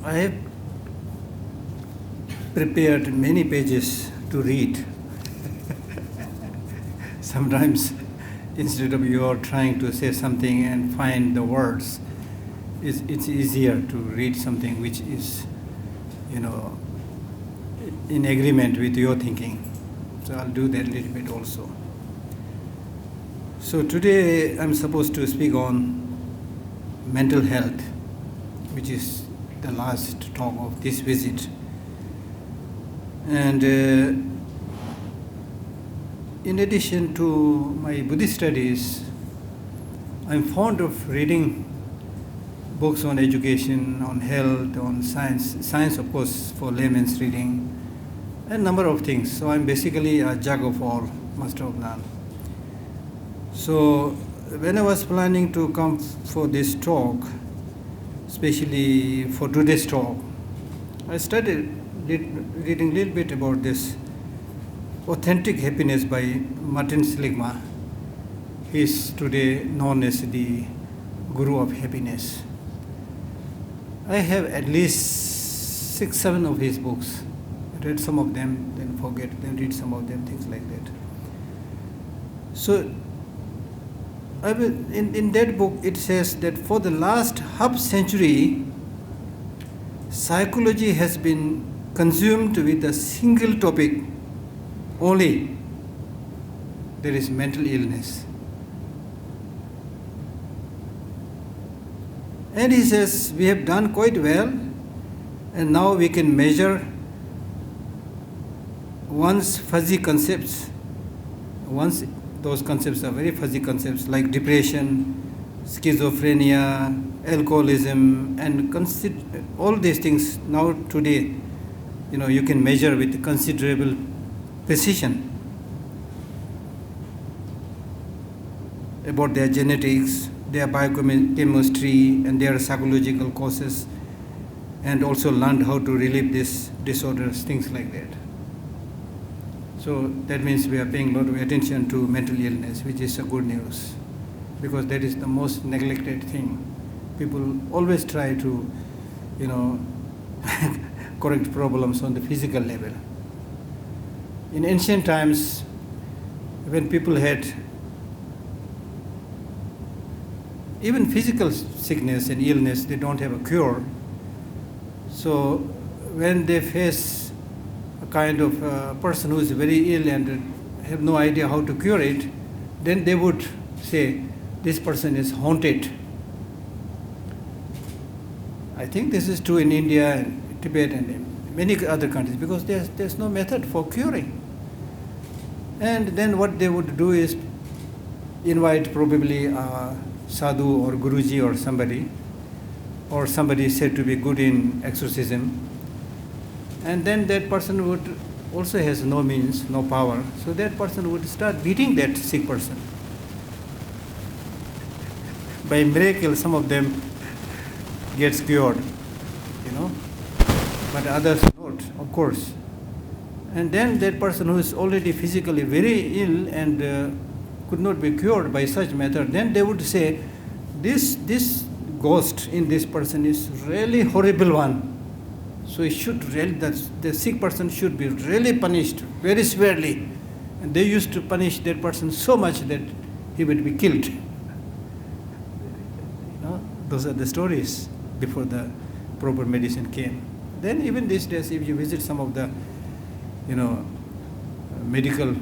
I have prepared many pages to read. Sometimes, instead of you are trying to say something and find the words, it's easier to read something which is, in agreement with your thinking. So I'll do that a little bit also. So today I'm supposed to speak on mental health, which is the last talk of this visit. And in addition to my Buddhist studies, I'm fond of reading books on education, on health, on science of course for layman's reading, and a number of things. So I'm basically a jack of all, master of none. So when I was planning to come for this talk, especially for today's talk, I started reading a little bit about this Authentic Happiness by Martin Seligman. He is today known as the Guru of Happiness. I have at least 6-7 of his books. I read some of them, then forget, then read some of them, things like that. So in that book it says that for the last half century, psychology has been consumed with a single topic only. There is mental illness. And he says we have done quite well, and now we can measure one's fuzzy concepts. Once those concepts are very fuzzy concepts like depression, schizophrenia, alcoholism, and all these things now today, you can measure with considerable precision about their genetics, their biochemistry, and their psychological causes, and also learned how to relieve these disorders, things like that. So that means we are paying a lot of attention to mental illness, which is a good news, because that is the most neglected thing. People always try to, correct problems on the physical level. In ancient times, when people had even physical sickness and illness, they don't have a cure. So when they face a kind of person who is very ill and have no idea how to cure it, then they would say, this person is haunted. I think this is true in India and Tibet and in many other countries, because there's no method for curing. And then what they would do is invite probably a sadhu or guruji or somebody said to be good in exorcism, and then that person would also has no means, no power, so that person would start beating that sick person. By miracle, some of them gets cured, but others not, of course. And then that person who is already physically very ill and could not be cured by such method, then they would say, this ghost in this person is really horrible one. So it should really, the sick person should be really punished very severely. And they used to punish that person so much that he would be killed. Those are the stories before the proper medicine came. Then even these days, if you visit some of the, medical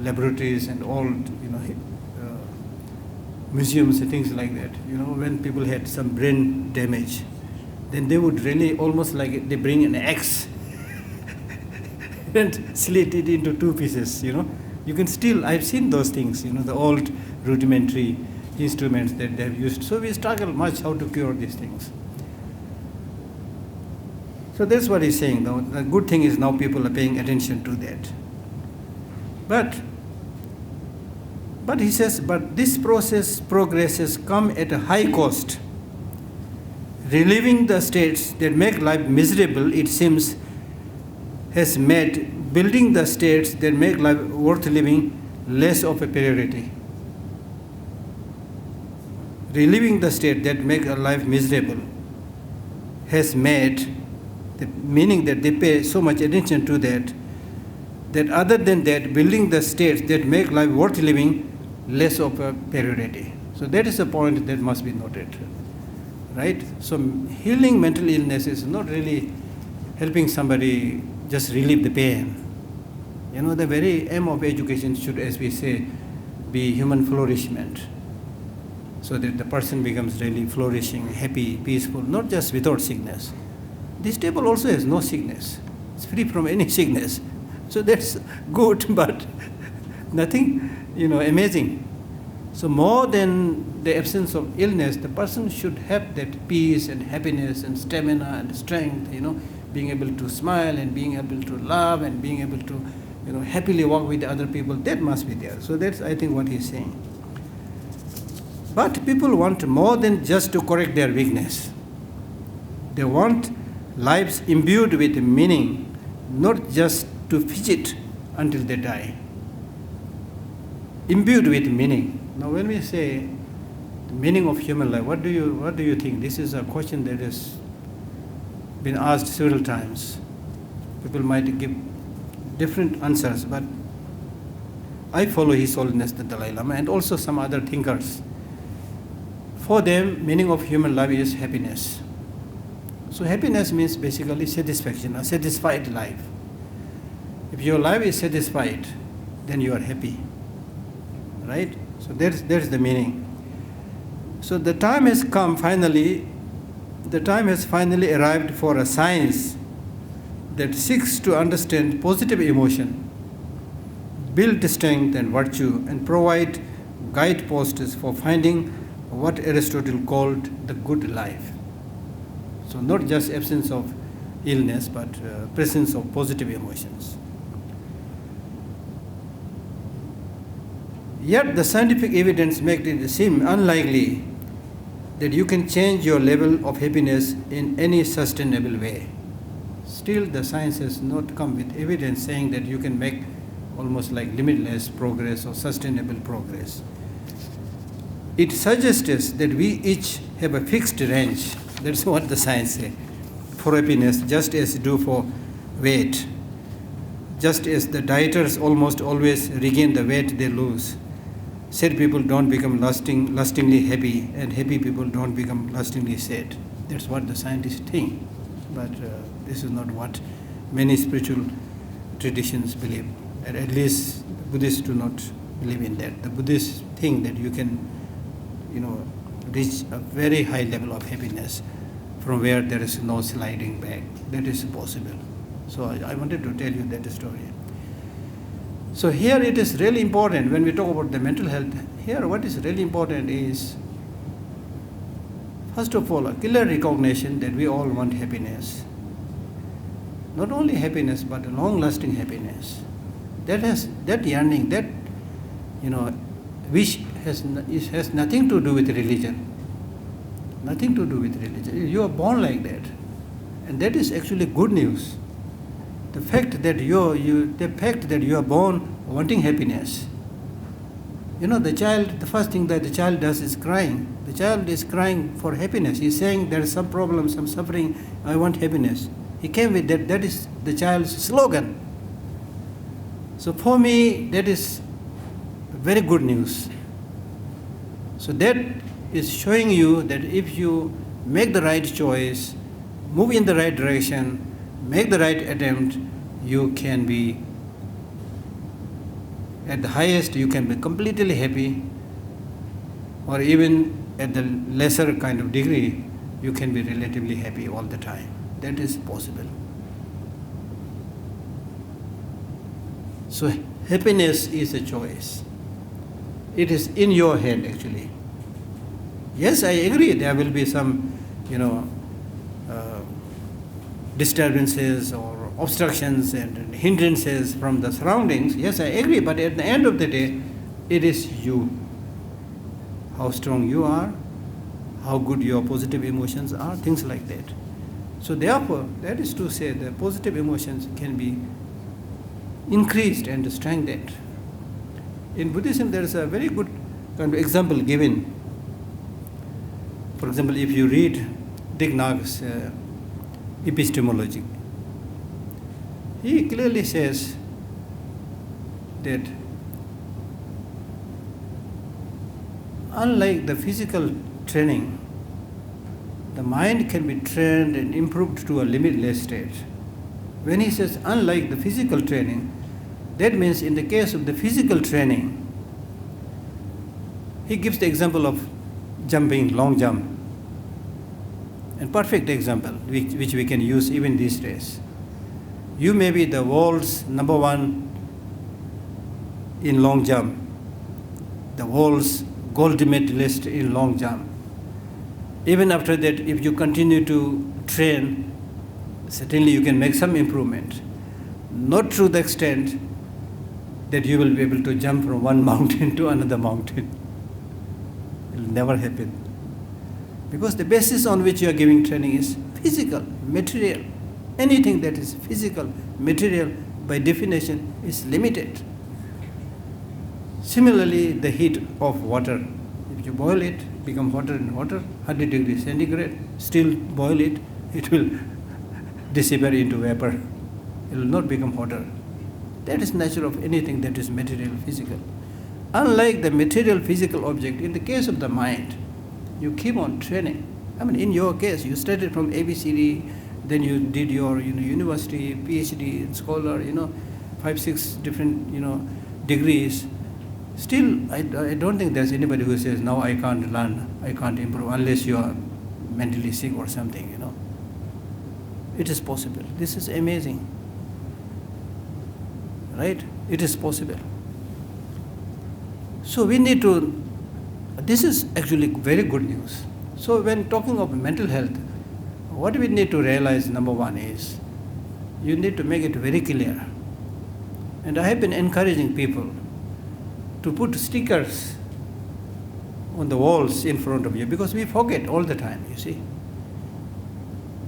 laboratories and old, museums and things like that, when people had some brain damage, then they would really almost like they bring an axe and slit it into two pieces, You can still, I've seen those things, the old rudimentary instruments that they have used. So we struggle much how to cure these things. So that's what he's saying. The good thing is now people are paying attention to that. But he says, but this progress has come at a high cost. Relieving the states that make life miserable, it seems, has made building the states that make life worth living less of a priority. Relieving the state that make a life miserable has made, the meaning that they pay so much attention to that, that other than that, building the states that make life worth living less of a priority. So that is a point that must be noted, right? So healing mental illness is not really helping somebody just relieve the pain. The very aim of education should, as we say, be human flourishment, so that the person becomes really flourishing, happy, peaceful, not just without sickness. This table also has no sickness. It's free from any sickness. So that's good, but nothing, amazing. So more than the absence of illness, the person should have that peace and happiness and stamina and strength, being able to smile and being able to love and being able to, happily walk with other people. That must be there. So that's, I think, what he's saying. But people want more than just to correct their weakness. They want lives imbued with meaning, not just to fidget until they die. Imbued with meaning. Now, when we say the meaning of human life, what do you think? This is a question that has been asked several times. People might give different answers, but I follow His Holiness the Dalai Lama and also some other thinkers. For them, meaning of human life is happiness. So happiness means basically satisfaction, a satisfied life. If your life is satisfied, then you are happy, right? So there's the meaning. So the time has come finally, the time has finally arrived for a science that seeks to understand positive emotion, build strength and virtue, and provide guideposts for finding what Aristotle called the good life. So not just absence of illness, but presence of positive emotions. Yet the scientific evidence makes it seem unlikely that you can change your level of happiness in any sustainable way. Still, the science has not come with evidence saying that you can make almost like limitless progress or sustainable progress. It suggests that we each have a fixed range. That's what the science says for happiness, just as do for weight. Just as the dieters almost always regain the weight they lose. Sad people don't become lastingly happy, and happy people don't become lastingly sad. That's what the scientists think. But this is not what many spiritual traditions believe. At least Buddhists do not believe in that. The Buddhists think that you can, reach a very high level of happiness from where there is no sliding back. That is possible. So I wanted to tell you that story. So here it is really important when we talk about the mental health. Here what is really important is, first of all, a clear recognition that we all want happiness. Not only happiness, but a long-lasting happiness. That yearning, that wish has nothing to do with religion. Nothing to do with religion. You are born like that, and that is actually good news. The fact that you are born wanting happiness. The child, the first thing that the child does is crying. The child is crying for happiness. He's saying there is some problem, some suffering, I want happiness. He came with that. That is the child's slogan. So for me, that is very good news. So that is showing you that if you make the right choice, move in the right direction, make the right attempt, you can be, at the highest, you can be completely happy, or even at the lesser kind of degree, you can be relatively happy all the time. That is possible. So happiness is a choice. It is in your hand, actually. Yes, I agree, there will be some, disturbances or obstructions and hindrances from the surroundings. Yes, I agree, but at the end of the day, it is you. How strong you are, how good your positive emotions are, things like that. So therefore, that is to say that positive emotions can be increased and strengthened. In Buddhism, there is a very good kind of example given. For example, if you read Thich Nhat epistemology. He clearly says that unlike the physical training, the mind can be trained and improved to a limitless state. When he says unlike the physical training, that means in the case of the physical training, he gives the example of jumping, long jump, and perfect example which we can use even these days. You may be the world's number one in long jump, the world's gold medalist in long jump. Even after that, if you continue to train, certainly you can make some improvement. Not to the extent that you will be able to jump from one mountain to another mountain. It will never happen. Because the basis on which you are giving training is physical, material. Anything that is physical, material, by definition, is limited. Similarly, the heat of water, if you boil it, become hotter and hotter, 100 degrees centigrade, still boil it, it will disappear into vapor. It will not become hotter. That is nature of anything that is material, physical. Unlike the material, physical object, in the case of the mind, you keep on training. I mean, in your case, you started from ABCD, then you did your university, PhD, scholar, 5, 6 different degrees. Still, I don't think there's anybody who says, now I can't learn, I can't improve, unless you are mentally sick or something, It is possible. This is amazing. Right? It is possible. So we need to, this is actually very good news. So when talking of mental health, what we need to realize, number one, is you need to make it very clear. And I have been encouraging people to put stickers on the walls in front of you, because we forget all the time, you see.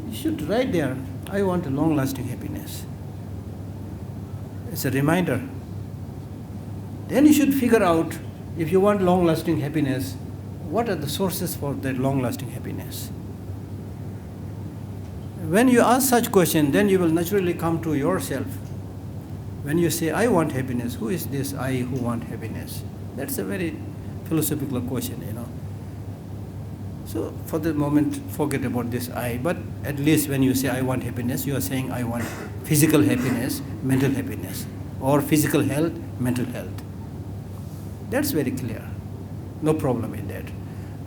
You should write there, I want a long-lasting happiness. It's a reminder. Then you should figure out, if you want long-lasting happiness, what are the sources for that long-lasting happiness? When you ask such question, then you will naturally come to yourself. When you say, I want happiness, who is this I who want happiness? That's a very philosophical question, So for the moment, forget about this I, but at least when you say I want happiness, you are saying I want physical happiness, mental happiness, or physical health, mental health. That's very clear. No problem in that.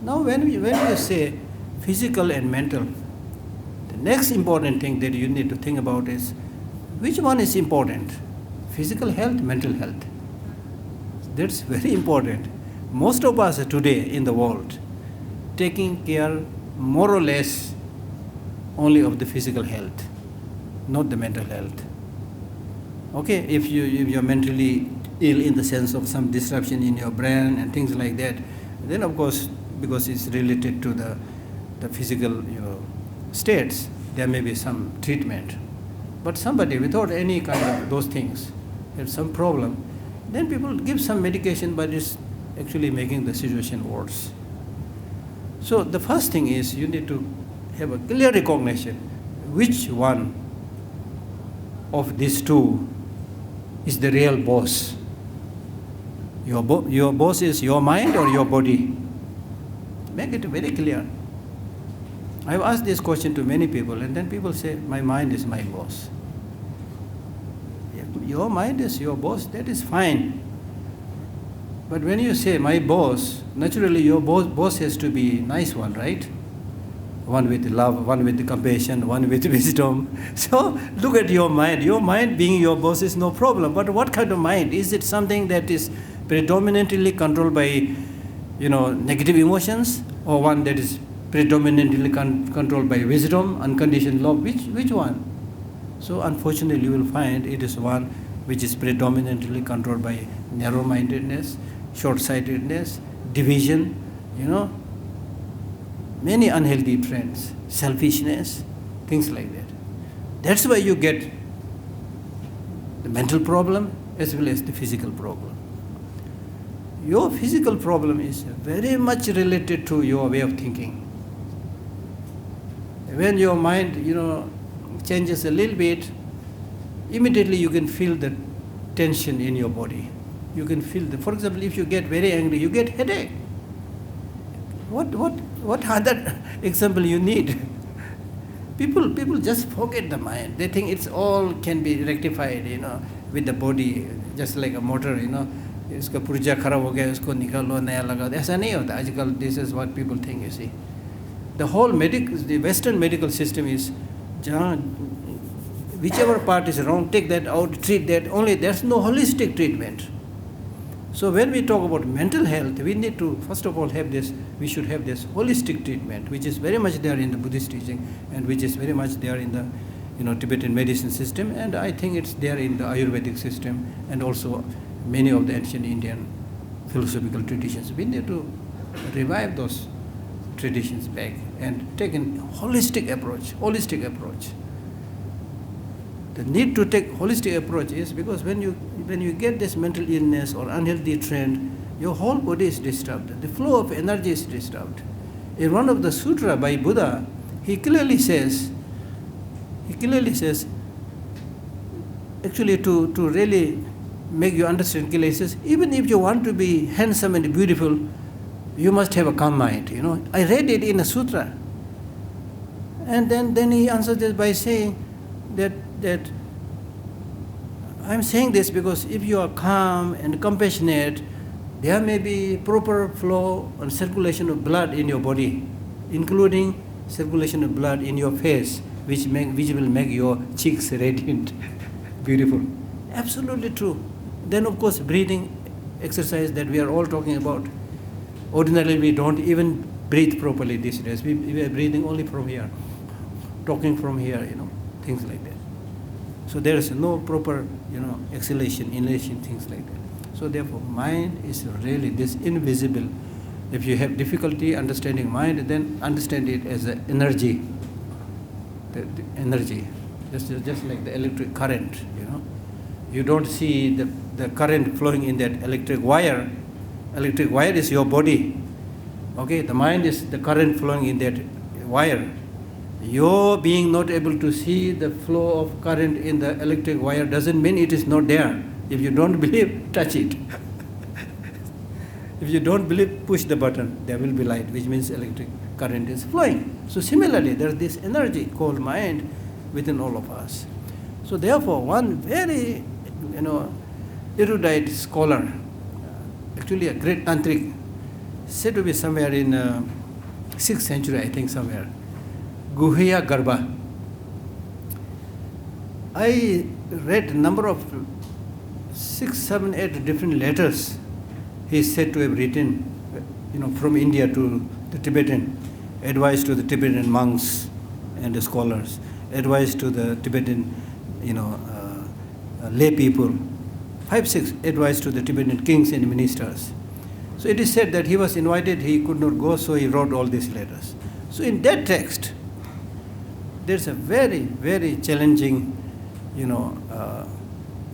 Now when you say physical and mental, the next important thing that you need to think about is, which one is important? Physical health, mental health. That's very important. Most of us today in the world taking care more or less only of the physical health, not the mental health. Okay, if you're mentally ill in the sense of some disruption in your brain and things like that, then of course, because it's related to the physical states, there may be some treatment. But somebody without any kind of those things has some problem, then people give some medication, but it's actually making the situation worse. So the first thing is you need to have a clear recognition which one of these two is the real boss. Your boss is your mind or your body. Make it very clear. I've asked this question to many people, and then people say, my mind is my boss. If your mind is your boss, that is fine. But when you say my boss, naturally your boss has to be a nice one, right? One with love, one with compassion, one with wisdom. So look at your mind. Your mind being your boss is no problem. But what kind of mind? Is it something that is predominantly controlled by, negative emotions, or one that is predominantly controlled by wisdom, unconditioned love? Which one? So unfortunately, you will find it is one which is predominantly controlled by narrow-mindedness, short-sightedness, division, many unhealthy trends, selfishness, things like that. That's why you get the mental problem as well as the physical problem. Your physical problem is very much related to your way of thinking. When your mind, changes a little bit, immediately you can feel the tension in your body. You can feel for example, if you get very angry, you get headache. What other example you need? People just forget the mind. They think it's all can be rectified, with the body, just like a motor, इसका पुर्जा खराब हो गया, उसको निकालो, नया लगा दो. ऐसा नहीं होता आजकल. This is what people think, you see. The whole the Western medical system is, whichever part is wrong, take that out, treat that. Only there's no holistic treatment. So when we talk about mental health, we need to first of all have this. We should have this holistic treatment, which is very much there in the Buddhist teaching, and which is very much there in the Tibetan medicine system, and I think it's there in the Ayurvedic system, and also many of the ancient Indian philosophical traditions. We need to revive those traditions back and take a holistic approach. The need to take holistic approach is because when you get this mental illness or unhealthy trend, your whole body is disturbed. The flow of energy is disturbed. In one of the sutra by Buddha, he clearly says, actually to really make you understand clearly, he says, even if you want to be handsome and beautiful, you must have a calm mind. I read it in a sutra. And then he answered this by saying that I'm saying this because if you are calm and compassionate, there may be proper flow and circulation of blood in your body, including circulation of blood in your face, which will make your cheeks radiant, beautiful. Absolutely true. Then of course breathing exercise that we are all talking about. Ordinarily we don't even breathe properly these days. We are breathing only from here, talking from here, things like that. So there is no proper, exhalation, inhalation, things like that. So therefore, mind is really this invisible. If you have difficulty understanding mind, then understand it as an energy. The energy, just like the electric current. You don't see the current flowing in that electric wire. Electric wire is your body. Okay, the mind is the current flowing in that wire. Your being not able to see the flow of current in the electric wire doesn't mean it is not there. If you don't believe, touch it. If you don't believe, push the button. There will be light, which means electric current is flowing. So similarly, there is this energy called mind within all of us. So therefore, one very, erudite scholar, actually a great tantric, said to be somewhere in 6th century, I think somewhere, Guhya Garbha. I read a number of 6, 7, 8 different letters he is said to have written, from India to the Tibetan, advice to the Tibetan monks and the scholars, advice to the Tibetan, lay people, 5, 6 advice to the Tibetan kings and ministers. So it is said that he was invited, he could not go, so he wrote all these letters. So in that text, there's a very, very challenging,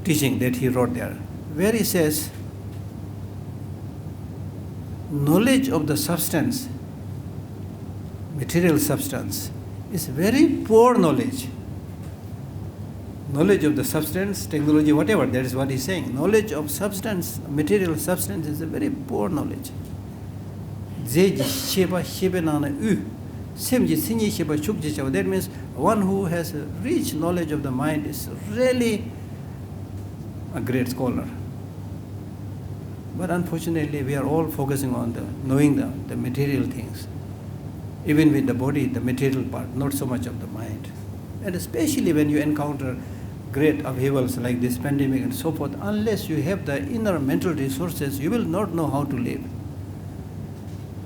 teaching that he wrote there, where he says, knowledge of the substance, material substance, is very poor knowledge. Knowledge of the substance, technology, whatever, that is what he's saying. Knowledge of substance, material substance is a very poor knowledge. That means one who has a rich knowledge of the mind is really a great scholar. But unfortunately, we are all focusing on knowing the material things. Even with the body, the material part, not so much of the mind. And especially when you encounter great upheavals like this pandemic and so forth, unless you have the inner mental resources, you will not know how to live.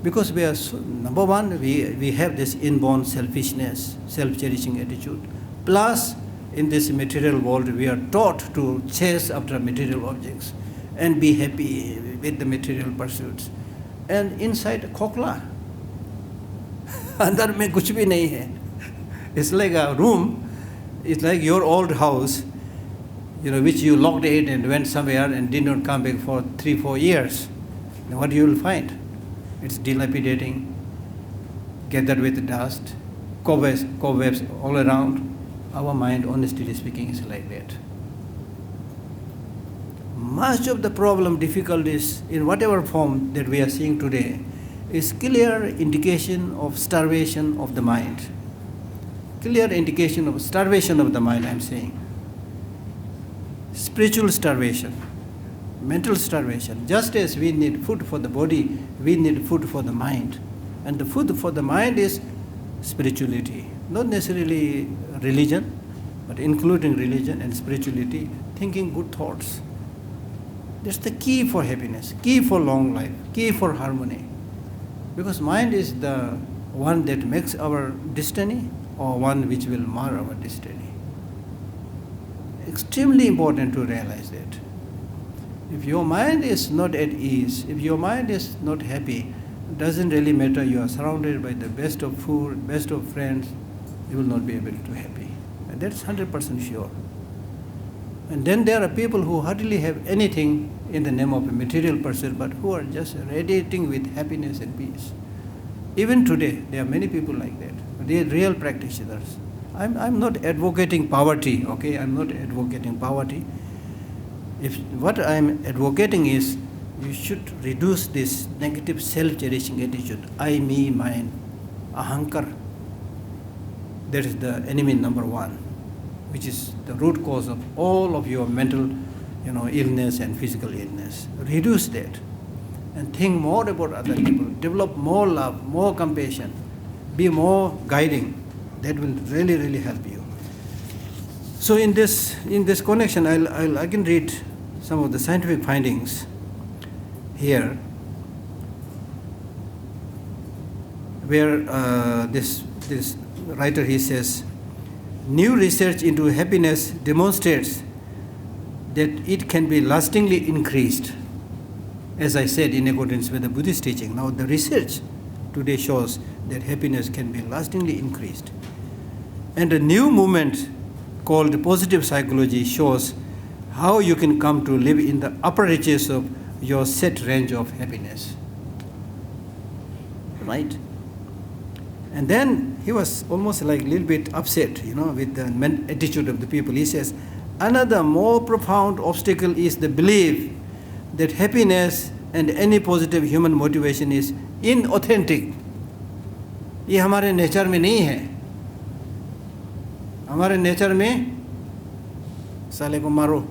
Because we are, number one, we have this inborn selfishness, self-cherishing attitude. Plus, in this material world, we are taught to chase after material objects and be happy with the material pursuits. And inside खोखला, अंदर में कुछ भी नहीं है. It's like a room. It's like your old house, which you locked it and went somewhere and did not come back for 3-4 years. Now what you will find? It's dilapidating, gathered with dust, cobwebs all around, our mind, honestly speaking, is like that. Much of the problem, difficulties, in whatever form that we are seeing today, is clear indication of starvation of the mind. Clear indication of starvation of the mind, I'm saying. Spiritual starvation, mental starvation. Just as we need food for the body, we need food for the mind. And the food for the mind is spirituality. Not necessarily religion, but including religion and spirituality, thinking good thoughts. That's the key for happiness, key for long life, key for harmony. Because mind is the one that makes our destiny or one which will mar our destiny. Extremely important to realize that. If your mind is not at ease, if your mind is not happy, it doesn't really matter. You are surrounded by the best of food, best of friends, you will not be able to be happy. And that's 100% sure. And then there are people who hardly have anything in the name of a material pursuit, but who are just radiating with happiness and peace. Even today, there are many people like that. They are real practitioners. I'm not advocating poverty, okay? I'm not advocating poverty. What I'm advocating is you should reduce this negative self-cherishing attitude. I, me, mine, ahankar. That is the enemy number one, which is the root cause of all of your mental, illness and physical illness. Reduce that and think more about other people. Develop more love, more compassion. Be more guiding. That will really, really help you. So in this connection, I can read some of the scientific findings here, where this writer, he says, new research into happiness demonstrates that it can be lastingly increased, as I said, in accordance with the Buddhist teaching. Now the research today shows that happiness can be lastingly increased. And a new movement called positive psychology shows how you can come to live in the upper reaches of your set range of happiness. Right? And then he was almost like a little bit upset, with the attitude of the people. He says, another more profound obstacle is the belief that happiness and any positive human motivation is inauthentic. ये हमारे nature में नहीं है. हमारे nature में साले को मारो,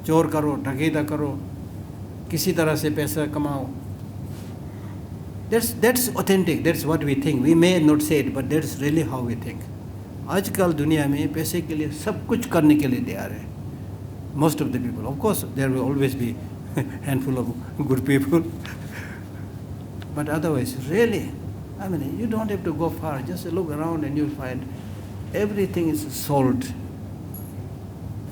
चोर करो, ठगीदा करो, किसी तरह से पैसा कमाओ. That's authentic. That's what we think. We may not say it, but that's really how we think. आजकल दुनिया में पैसे के लिए सब कुछ करने के लिए तैयार है. Most of the people. Of course, there will always be a handful of good people. But otherwise, really, you don't have to go far. Just look around and you'll find everything is sold.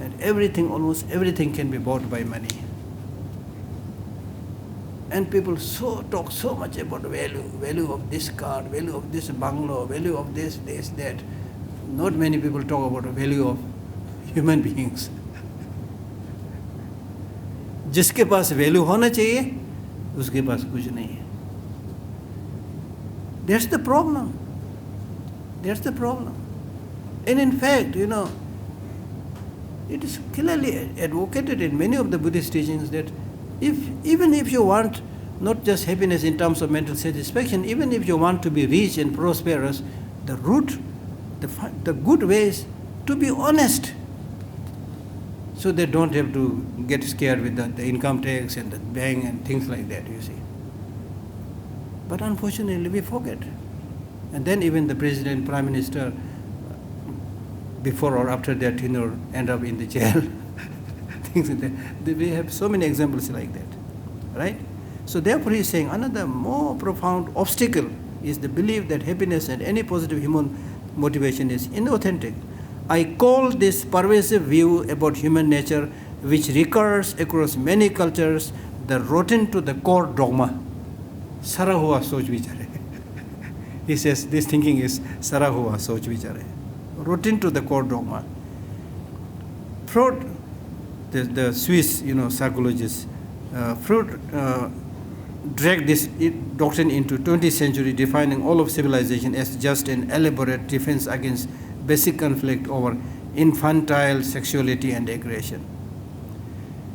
And almost everything can be bought by money. And people talk so much about value of this car, value of this bungalow, value of this, that. Not many people talk about the value of human beings. जिसके पास value होना चाहिए, उसके पास कुछ नहीं है. That's the problem. That's the problem. And in fact, it is clearly advocated in many of the Buddhist teachings that even if you want not just happiness in terms of mental satisfaction, even if you want to be rich and prosperous, the root, the good way is to be honest. So they don't have to get scared with the income tax and the bank and things like that, you see. But unfortunately, we forget. And then even the president, prime minister, before or after that, end up in the jail. Things like that. We have so many examples like that, right? So therefore he's saying another more profound obstacle is the belief that happiness and any positive human motivation is inauthentic. I call this pervasive view about human nature, which recurs across many cultures, the rotten to the core dogma. Sara hua soch vichare. He says this thinking is sara hua soch vichare. Rotten to the core dogma. Freud, the Swiss psychologist, Freud dragged this doctrine into 20th century, defining all of civilization as just an elaborate defense against basic conflict over infantile sexuality and aggression.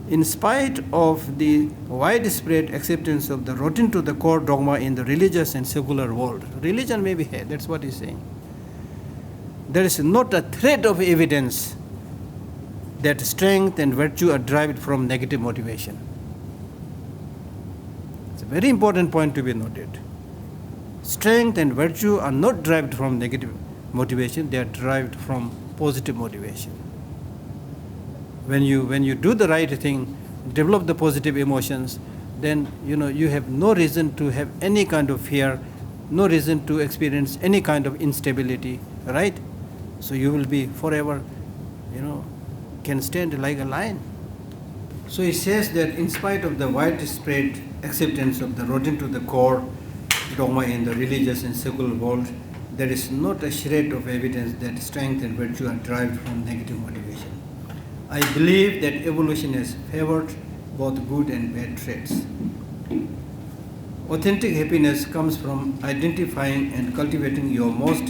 In spite of the widespread acceptance of the rotten to the core dogma in the religious and secular world, religion may be here, that's what he's saying. There is not a thread of evidence that strength and virtue are derived from negative motivation. It's a very important point to be noted. Strength and virtue are not derived from negative motivation, they are derived from positive motivation. When you do the right thing, develop the positive emotions, then you have no reason to have any kind of fear, no reason to experience any kind of instability, right? So you will be forever, can stand like a lion. So he says that in spite of the widespread acceptance of the rotten to the core dogma in the religious and secular world, there is not a shred of evidence that strength and virtue are derived from negative motivation. I believe that evolution has favored both good and bad traits. Authentic happiness comes from identifying and cultivating your most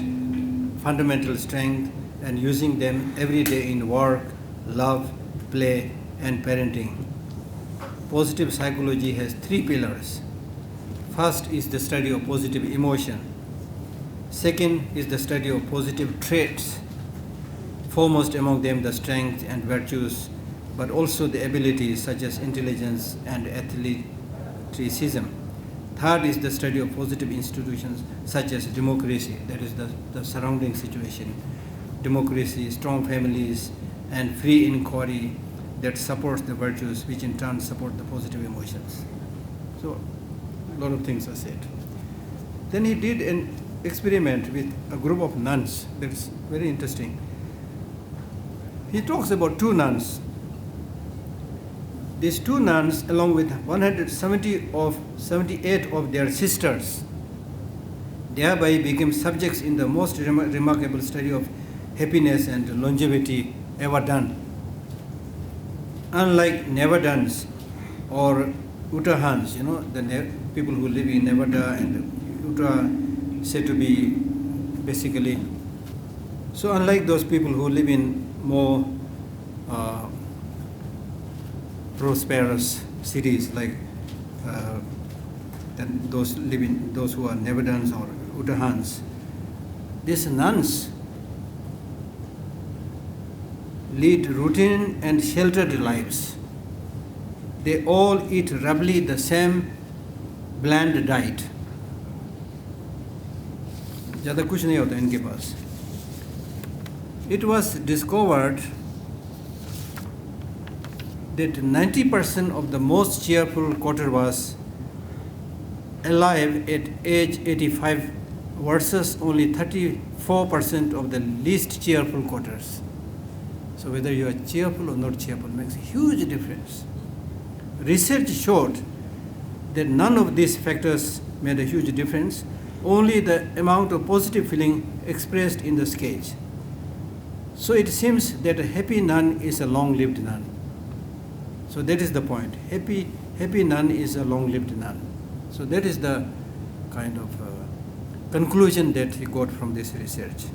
fundamental strength and using them every day in work, love, play, and parenting. Positive psychology has 3 pillars. First is the study of positive emotion. Second is the study of positive traits. Foremost among them the strengths and virtues, but also the abilities such as intelligence and athleticism. Third is the study of positive institutions such as democracy, that is the surrounding situation, democracy, strong families, and free inquiry that supports the virtues, which in turn support the positive emotions. So, a lot of things are said. Then he did an experiment with a group of nuns. That's very interesting. He talks about 2 nuns. These 2 nuns, along with 178 of their sisters, thereby became subjects in the most remarkable study of happiness and longevity ever done. Unlike Nevadans or Uttahans, the people who live in Nevada and Utah said to be basically, so unlike those people who live in more prosperous cities like than those who are Nevadans or Uttahans, these nuns lead routine and sheltered lives. They all eat roughly the same bland diet. ज़्यादा कुछ नहीं होता इनके पास. It was discovered that 90% of the most cheerful quarter was alive at age 85 versus only 34% of the least cheerful quarters. So whether you are cheerful or not cheerful makes a huge difference. Research showed that none of these factors made a huge difference, only the amount of positive feeling expressed in the sketch. So it seems that a happy nun is a long-lived nun. So that is the point. Happy nun is a long-lived nun. So that is the kind of conclusion that he got from this research.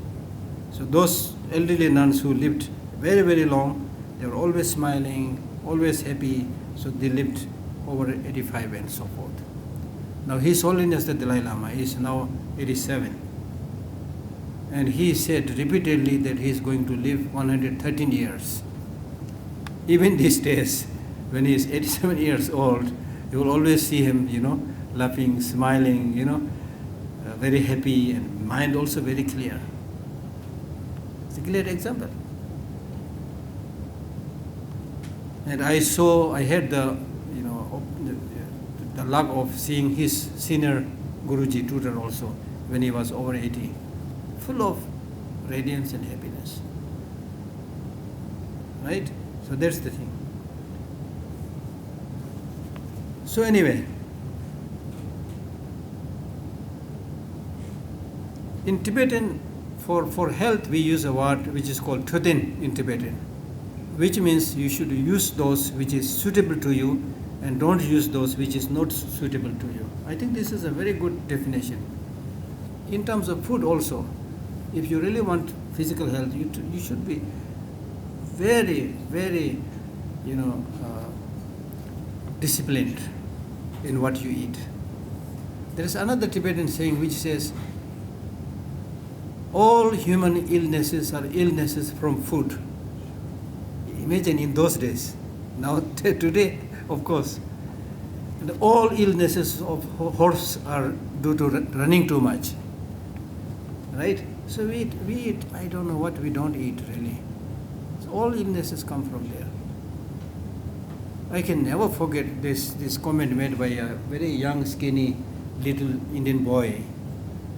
So those elderly nuns who lived very, very long, they were always smiling, always happy, so they lived over 85 and so forth. Now His Holiness the Dalai Lama is now 87. And he said repeatedly that he is going to live 113 years. Even these days, when he is 87 years old, you will always see him, laughing, smiling, very happy, and mind also very clear. It's a clear example. And I had the luck of seeing his senior Guruji tutor also when he was over 80, full of radiance and happiness. Right? So that's the thing. So anyway, in Tibetan, for health, we use a word which is called Thotin in Tibetan, which means you should use those which is suitable to you and don't use those which is not suitable to you. I think this is a very good definition. In terms of food also, if you really want physical health, you should be very, very, you know, disciplined in what you eat. There is another Tibetan saying which says, all human illnesses are illnesses from food. Imagine in those days. Now today, of course, and all illnesses of horse are due to running too much. Right? So we eat, I don't know what we don't eat really. So all illnesses come from there. I can never forget this comment made by a very young, skinny, little Indian boy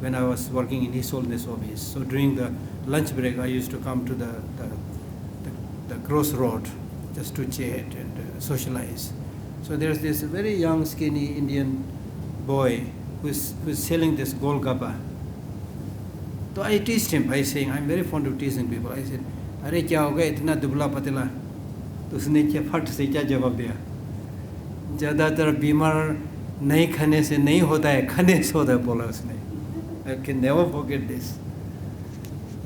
when I was working in His Holiness office. So during the lunch break, I used to come to the crossroad just to chat and socialize. So there's this very young, skinny Indian boy who's selling this Golgappa. So I teased him by saying, I'm very fond of teasing people. I said, "Are kya ho gaya itna dubla patla?" तो उसने क्या फट से क्या जवाब दिया, ज़्यादातर बीमार नहीं खाने से नहीं होता है, खाने से होता है, बोला उसने. I can never forget this.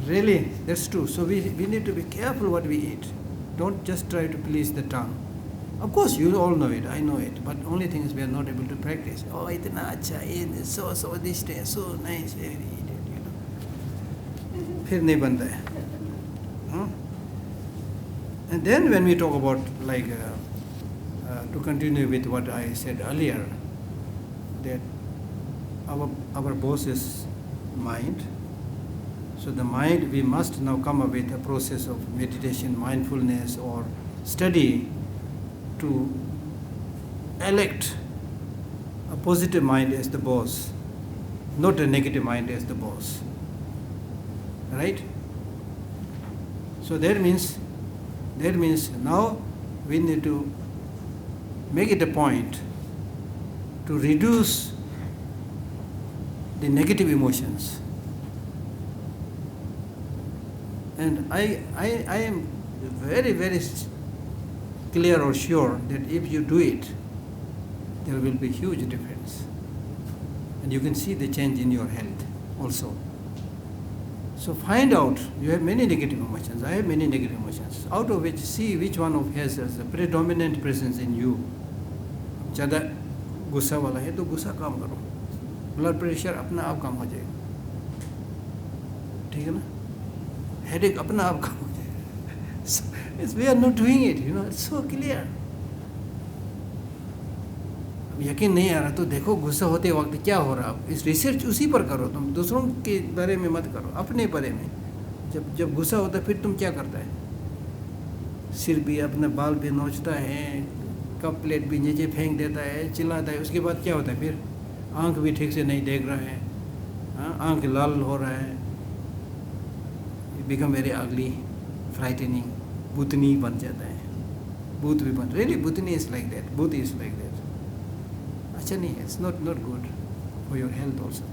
Really, that's true. So we need to be careful what we eat. Don't just try to please the tongue. Of course, you all know it, I know it, but only thing is we are not able to practice. Oh, itna acha, so swadish, so nice, eat it, you know. फिर नहीं बनता है. And then when we talk about, like, to continue with what I said earlier, that our boss is mind. So the mind, we must now come up with a process of meditation, mindfulness, or study to elect a positive mind as the boss, not a negative mind as the boss. Right? So that means now we need to make it a point to reduce the negative emotions. And I am very, very clear or sure that if you do it, there will be huge difference. And you can see the change in your health also. So find out, you have many negative emotions, I have many negative emotions, out of which see which one of has a predominant presence in you. ज़्यादा गुस्सा वाला है तो गुस्सा काम करो, blood pressure अपना आप कम हो जाएगा, ठीक है ना, हेडेक अपना आप कम हो जाएगा. We are not doing it, you know, it's so clear. यकीन नहीं आ रहा तो देखो गुस्सा होते वक्त क्या हो रहा है, इस रिसर्च उसी पर करो, तुम दूसरों के बारे में मत करो, अपने बारे में. जब गुस्सा होता है फिर तुम क्या करता है, सिर भी अपना बाल भी नोचता है, कप प्लेट भी नीचे फेंक देता है, चिल्लाता है. उसके बाद क्या होता है फिर, आंख भी ठीक से नहीं देख रहा है, आंख लाल हो रहा है, बिकम वेरी अगली, फ्राइटनिंग, भूतनी बन जाता है, भूत भी बन, really Bhootni is like that, भूत इज लाइक दैट. अच्छा नहीं है, it's not good for your health also.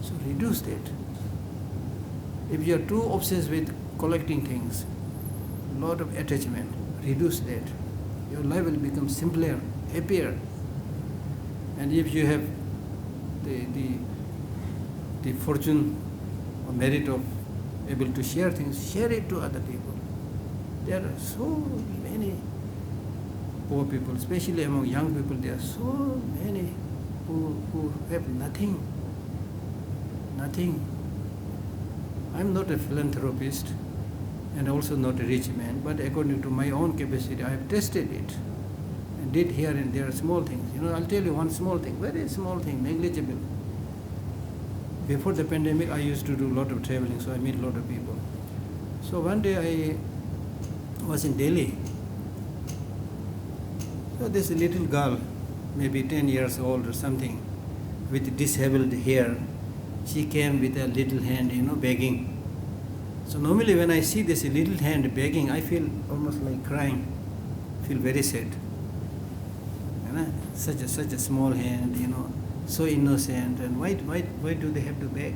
So reduce that. If you are too obsessed with collecting things, lot of attachment, reduce that. Your life will become simpler, happier. And if you have the fortune or merit of able to share things, share it to other people. There are so many poor people, especially among young people, there are so many who have nothing. I'm not a philanthropist and also not a rich man, but according to my own capacity, I have tested it and did here and there small things. You know, I'll tell you one small thing, very small thing, negligible. Before the pandemic, I used to do a lot of traveling, so I meet a lot of people. So one day I was in Delhi. So this little girl, maybe 10 years old or something, with disabled hair, she came with a little hand, you know, begging. So normally when I see this little hand begging, I feel almost like crying, feel very sad. You know, such a small hand, you know, so innocent, and why do they have to beg?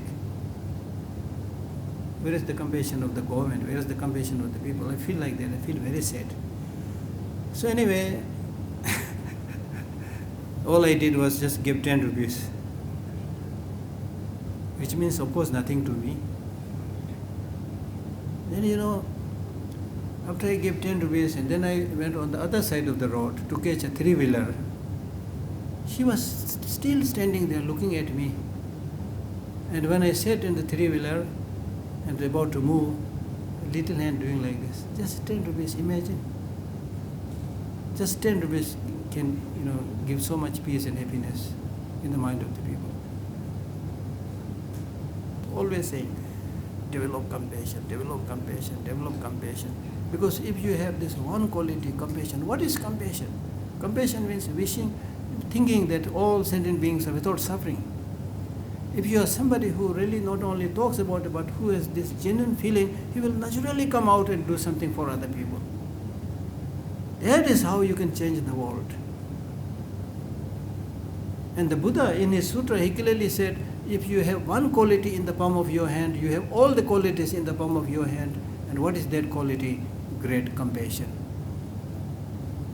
Where is the compassion of the government? Where is the compassion of the people? I feel like that, I feel very sad. So anyway, all I did was just give 10 rupees, which means of course nothing to me. Then, after I gave 10 rupees, and then I went on the other side of the road to catch a three-wheeler. She was still standing there looking at me. And when I sat in the three-wheeler and about to move, a little hand doing like this, just 10 rupees, imagine. Just 10 rupees can, give so much peace and happiness in the mind of the people. Always saying, develop compassion, develop compassion, develop compassion. Because if you have this one quality, compassion, what is compassion? Compassion means thinking that all sentient beings are without suffering. If you are somebody who really not only talks about it, but who has this genuine feeling, he will naturally come out and do something for other people. That is how you can change the world. And the Buddha in his sutra, he clearly said, if you have one quality in the palm of your hand, you have all the qualities in the palm of your hand. And what is that quality? Great compassion.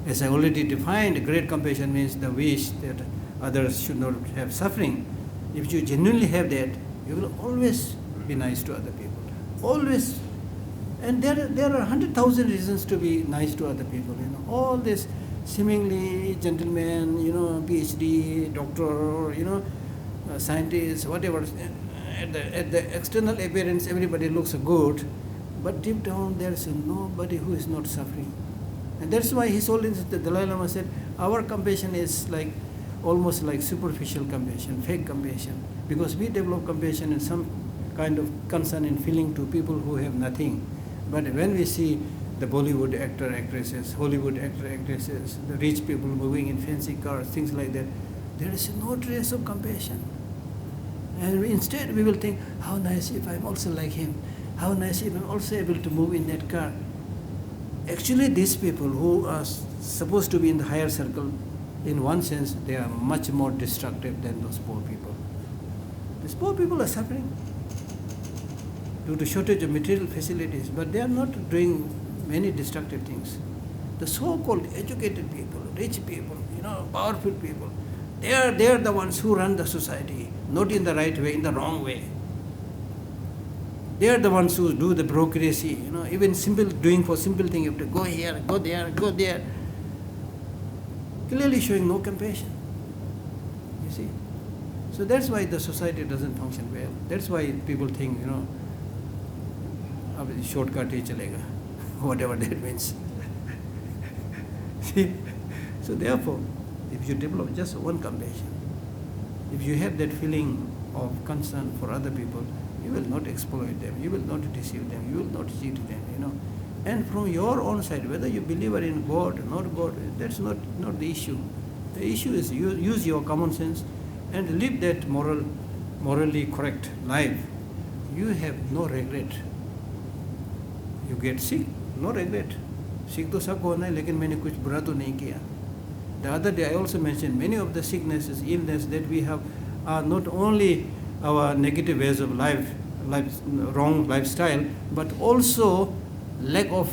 As I already defined, great compassion means the wish that others should not have suffering. If you genuinely have that, you will always be nice to other people. Always. And there are 100,000 reasons to be nice to other people. All this seemingly gentleman, PhD, doctor, scientist, whatever. At the external appearance, everybody looks good, but deep down there is nobody who is not suffering. And that's why His Holiness the Dalai Lama said, our compassion is almost like superficial compassion, fake compassion, because we develop compassion and some kind of concern and feeling to people who have nothing. But when we see the Bollywood actor, actresses, Hollywood actor, actresses, the rich people moving in fancy cars, things like that, there is no trace of compassion. And instead we will think, how nice if I'm also like him, how nice if I'm also able to move in that car. Actually, these people who are supposed to be in the higher circle, in one sense, they are much more destructive than those poor people. These poor people are suffering due to shortage of material facilities, but they are not doing many destructive things. The so-called educated people, rich people, powerful people, they are the ones who run the society, not in the right way, in the wrong way. They are the ones who do the bureaucracy, even doing for simple thing, you have to go here, go there, go there. Clearly showing no compassion. You see? So that's why the society doesn't function well. That's why people think, shortcut hi chalega, whatever that means. See? So therefore, if you develop just one compassion, if you have that feeling of concern for other people, you will not exploit them, you will not deceive them, you will not cheat them, And from your own side, whether you believe in God or not God, that's not the issue. The issue is you use your common sense and live that morally correct life. You have no regret. You get sick, no regret. Sick to sab hona hai, lekin maine kuch bura to nahi kiya. The other day I also mentioned many of the sicknesses, illness that we have are not only our negative ways of life, wrong lifestyle, but also lack of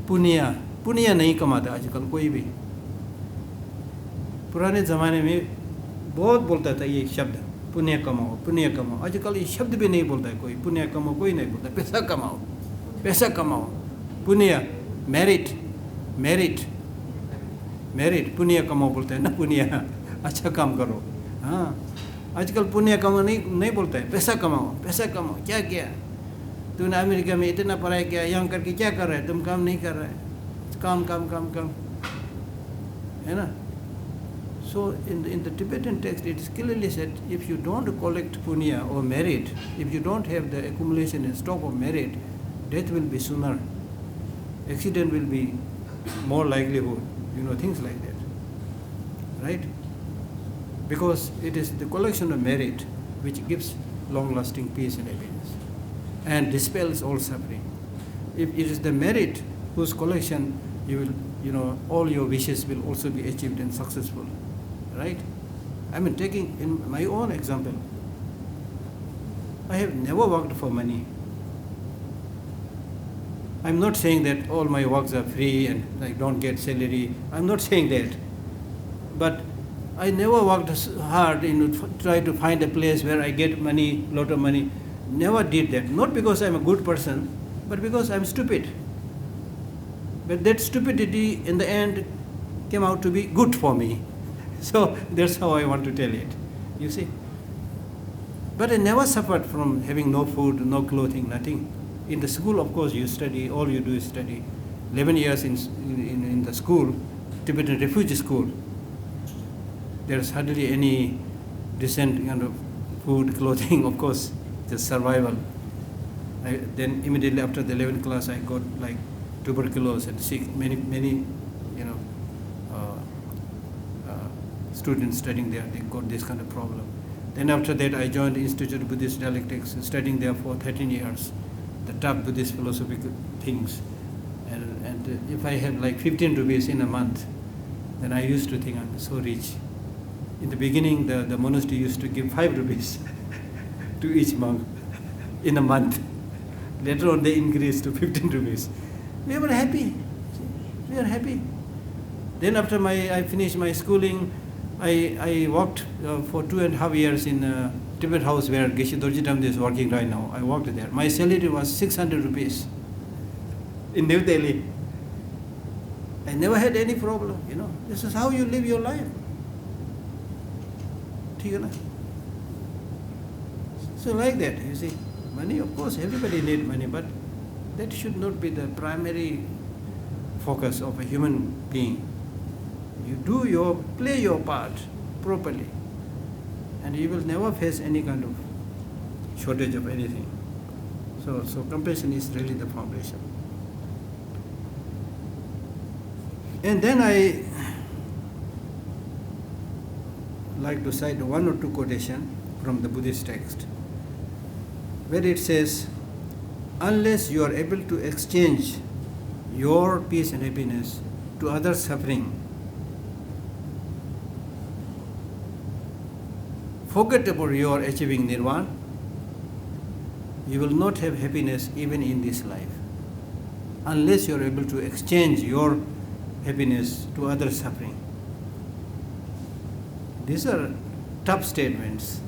punya. Punya nahi kamata आजकल कोई भी. पुराने ज़माने में बहुत बोलता था ये शब्द, पुण्य कमाओ, पुण्य कमाओ. आजकल ये शब्द भी नहीं बोलता है कोई. पुण्य कमाओ कोई नहीं बोलता. पैसा कमाओ, पैसा कमाओ. पुण्य, मेरिट, पुण्य कमाओ बोलता है ना. पुण्य, अच्छा काम करो. हाँ, आजकल पुण्य कमाओ नहीं बोलता है. पैसा कमाओ. क्या किया? तूने अमेरिका में इतना पढ़ाई किया, यहाँ करके क्या कर रहा है? तुम काम नहीं कर रहा है. काम. है ना? So in the Tibetan text it is clearly said, if you don't collect punya or merit, if you don't have the accumulation and stock of merit, death will be sooner. Accident will be more likelihood, things like that. Right? Because it is the collection of merit which gives long-lasting peace and happiness and dispels all suffering. If it is the merit whose collection you will, all your wishes will also be achieved and successful. Right? I mean, taking in my own example, I have never worked for money. I'm not saying that all my works are free and I don't get salary. I'm not saying that. But I never worked hard try to find a place where I get money, lot of money. Never did that. Not because I'm a good person, but because I'm stupid. But that stupidity in the end came out to be good for me. So that's how I want to tell it, you see. But I never suffered from having no food, no clothing, nothing. In the school, of course, you study, all you do is study. 11 years in the school, Tibetan refugee school, there's hardly any decent kind of food, clothing, of course, just survival. Then immediately after the 11th class, I got like tuberculosis and sick. Many, students studying there, they got this kind of problem. Then after that, I joined the Institute of Buddhist Dialectics, studying there for 13 years, the top Buddhist philosophical things. And if I have like 15 rupees in a month, then I used to think I'm so rich. In the beginning, the monastery used to give 5 rupees to each monk in a month. Later on, they increased to 15 rupees. We were happy. We are happy. Then after I finished my schooling, I worked for 2.5 years in a Tibet house where Geshe Dorji Damde is working right now. I worked there. My salary was 600 rupees in New Delhi. I never had any problem, This is how you live your life. So like that, you see. Money, of course, everybody needs money, but that should not be the primary focus of a human being. You play your part properly, and you will never face any kind of shortage of anything. So compassion is really the foundation. And then I like to cite one or two quotations from the Buddhist text, where it says, unless you are able to exchange your peace and happiness to others' suffering, forget about your achieving nirvana, you will not have happiness even in this life. Unless you are able to exchange your happiness to others' suffering. These are tough statements.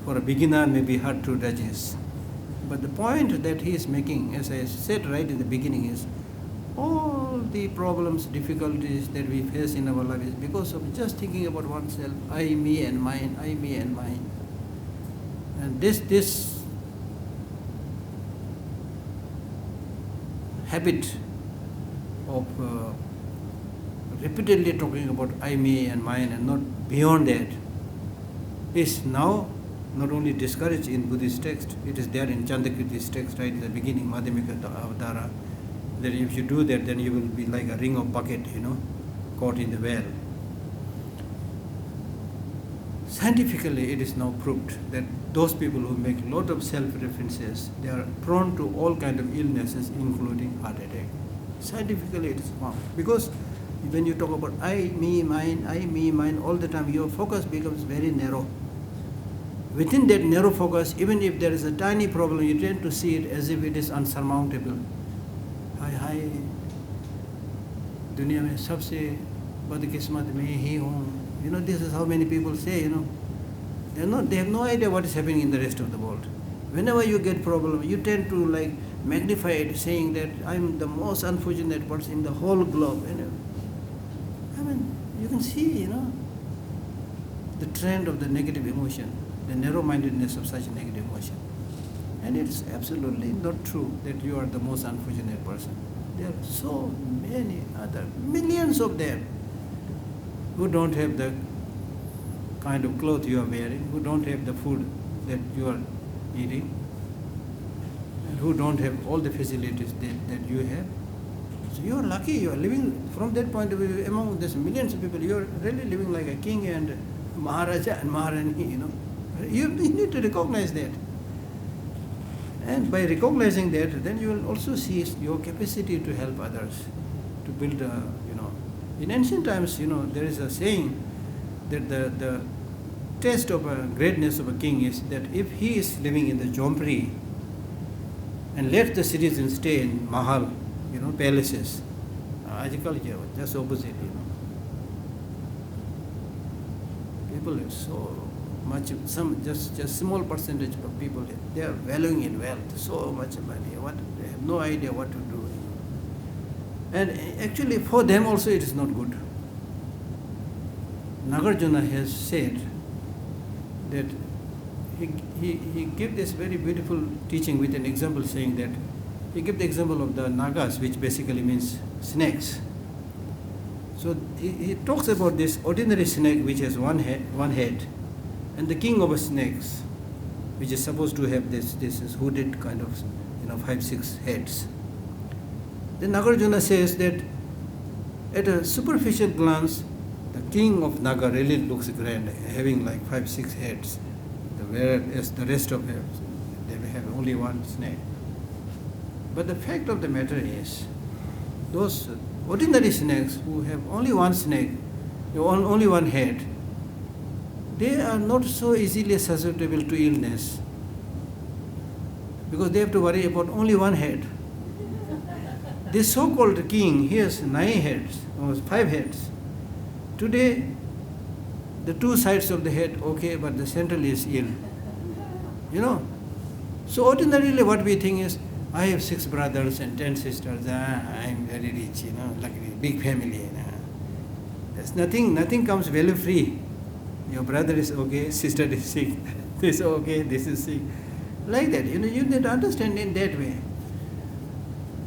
For a beginner, may be hard to digest. But the point that he is making, as I said right in the beginning, is all the problems, difficulties that we face in our life is because of just thinking about oneself, I, me and mine, I, me and mine. And this habit of repeatedly talking about I, me and mine and not beyond that is now not only discouraged in Buddhist text, it is there in Chandakirti's text right in the beginning, Madhyamika Avadara, that if you do that, then you will be like a ring of bucket, caught in the well. Scientifically, it is now proved that those people who make a lot of self-references, they are prone to all kind of illnesses, including heart attack. Scientifically, it is found. Because when you talk about I, me, mine, all the time, your focus becomes very narrow. Within that narrow focus, even if there is a tiny problem, you tend to see it as if it is unsurmountable. हाय दुनिया में सबसे बदकिस्मत में ही हूँ. This is how many people say, they have no idea what is happening in the rest of the world. Whenever you get problem, you tend to like magnify it, saying that I'm the most unfortunate person in the whole globe. I mean, you can see, the trend of the negative emotion, the narrow-mindedness of such a negative emotion. And it's absolutely not true that you are the most unfortunate person. There are so many other, millions of them, who don't have the kind of clothes you are wearing, who don't have the food that you are eating, and who don't have all the facilities that you have. So you are lucky, you are living from that point of view among these millions of people. You are really living like a king and Maharaja and Maharani, You need to recognize that. And by recognizing that, then you will also see your capacity to help others, to build In ancient times, there is a saying that the test of a greatness of a king is that if he is living in the Jompri and let the citizens stay in Mahal, palaces, just opposite, people are so just small percentage of people, they are valuing in wealth so much money. They have no idea what to do. And actually, for them also, it is not good. Nagarjuna has said that he gave this very beautiful teaching with an example, saying that he gave the example of the Nagas, which basically means snakes. So he talks about this ordinary snake which has one head, and the king of snakes, which is supposed to have this hooded kind of 5-6 heads. Then Nagarjuna says that at a superficial glance, the king of Naga really looks grand, having like 5-6 heads, whereas the rest of them, they may have only one snake. But the fact of the matter is, those ordinary snakes who have only one snake, only one head, they are not so easily susceptible to illness, because they have to worry about only one head. This so-called king, he has 9 heads, or 5 heads. Today, the 2 sides of the head, okay, but the central is ill. So ordinarily what we think is, I have 6 brothers and 10 sisters, I'm very rich, like a big family. There's nothing comes value free. Your brother is okay, sister is sick, this is okay, this is sick. Like that, you need to understand in that way.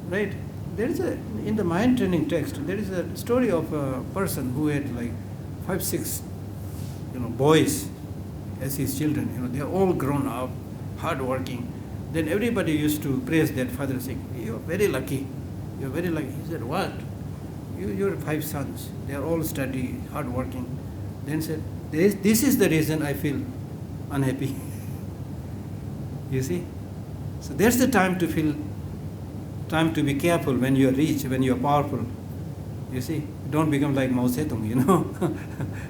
Right? There is in the mind training text, there is a story of a person who had like 5-6 boys as his children. They are all grown up, hard working. Then everybody used to praise that father, saying, "You are very lucky. You are very lucky." He said, "What? Your 5 sons. They are all steady, hard working." Then said, "This is the reason I feel unhappy." You see? So that's the time to be careful when you are rich, when you are powerful. You see, don't become like Mao Zedong,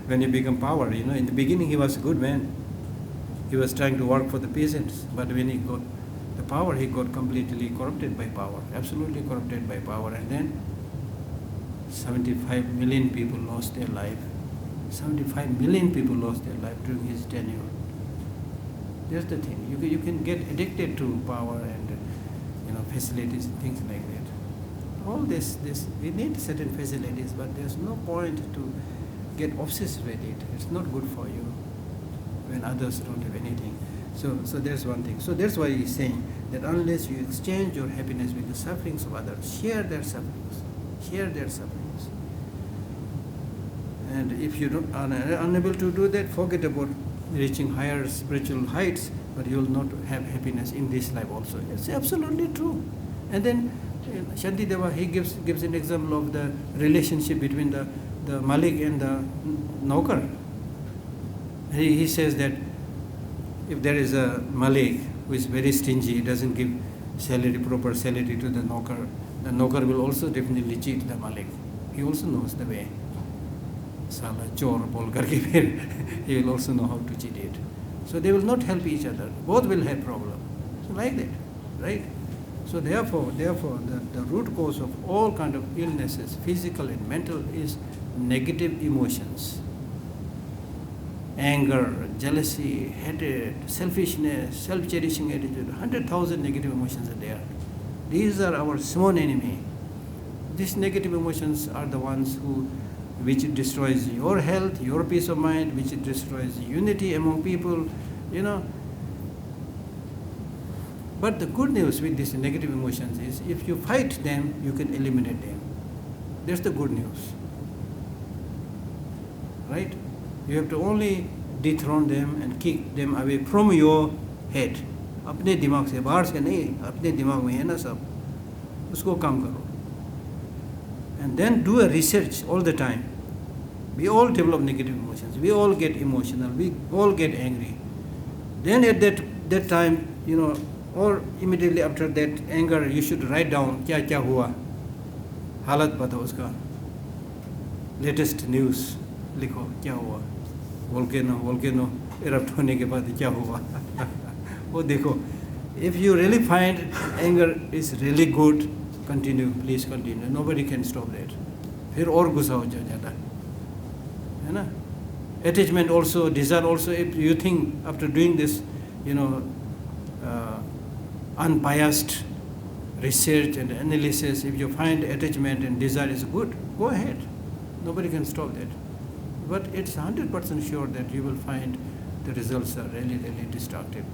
when you become power. In the beginning he was a good man. He was trying to work for the peasants, but when he got the power, he got completely corrupted by power, absolutely corrupted by power. And then 75 million people lost their life. 75 million people lost their life during his tenure. That's the thing. You can get addicted to power and facilities and things like that. All this we need certain facilities, but there's no point to get obsessed with it. It's not good for you when others don't have anything. So there's one thing. So that's why he's saying that unless you exchange your happiness with the sufferings of others, share their sufferings. And if you are unable to do that, forget about reaching higher spiritual heights, but you will not have happiness in this life also. It's absolutely true. And then Shantideva, he gives an example of the relationship between the Malik and the Naukar. He says that if there is a Malik who is very stingy, he doesn't give proper salary to the Naukar will also definitely cheat the Malik. He also knows the way. Sala chor bol karke phir he will also know how to cheat it. So they will not help each other. Both will have problem. So like that, right? So therefore, the root cause of all kind of illnesses, physical and mental, is negative emotions. Anger, jealousy, hatred, selfishness, self-cherishing attitude, 100,000 negative emotions are there. These are our sworn enemy. These negative emotions are the ones which destroys your health, your peace of mind, which destroys unity among people, But the good news with these negative emotions is, if you fight them, you can eliminate them. That's the good news. Right? You have to only dethrone them and kick them away from your head. अपने दिमाग से, बाहर से नहीं, अपने दिमाग में है ना सब, उसको काम करो. And then do a research all the time. We all develop negative emotions. We all get emotional. We all get angry. Then at that time, or immediately after that anger, you should write down क्या क्या हुआ, हालत बताओ उसका, latest news लिखो क्या हुआ, volcano erupt होने के बाद क्या हुआ. वो देखो. If you really find anger is really good, continue, please continue. Nobody can stop that. फिर और गुस्सा हो जाता है ना. Attachment also, desire also, if you think after doing this, you know, unbiased research and analysis, if you find attachment and desire is good, go ahead. Nobody can stop that. But it's 100% sure that you will find the results are really, really destructive.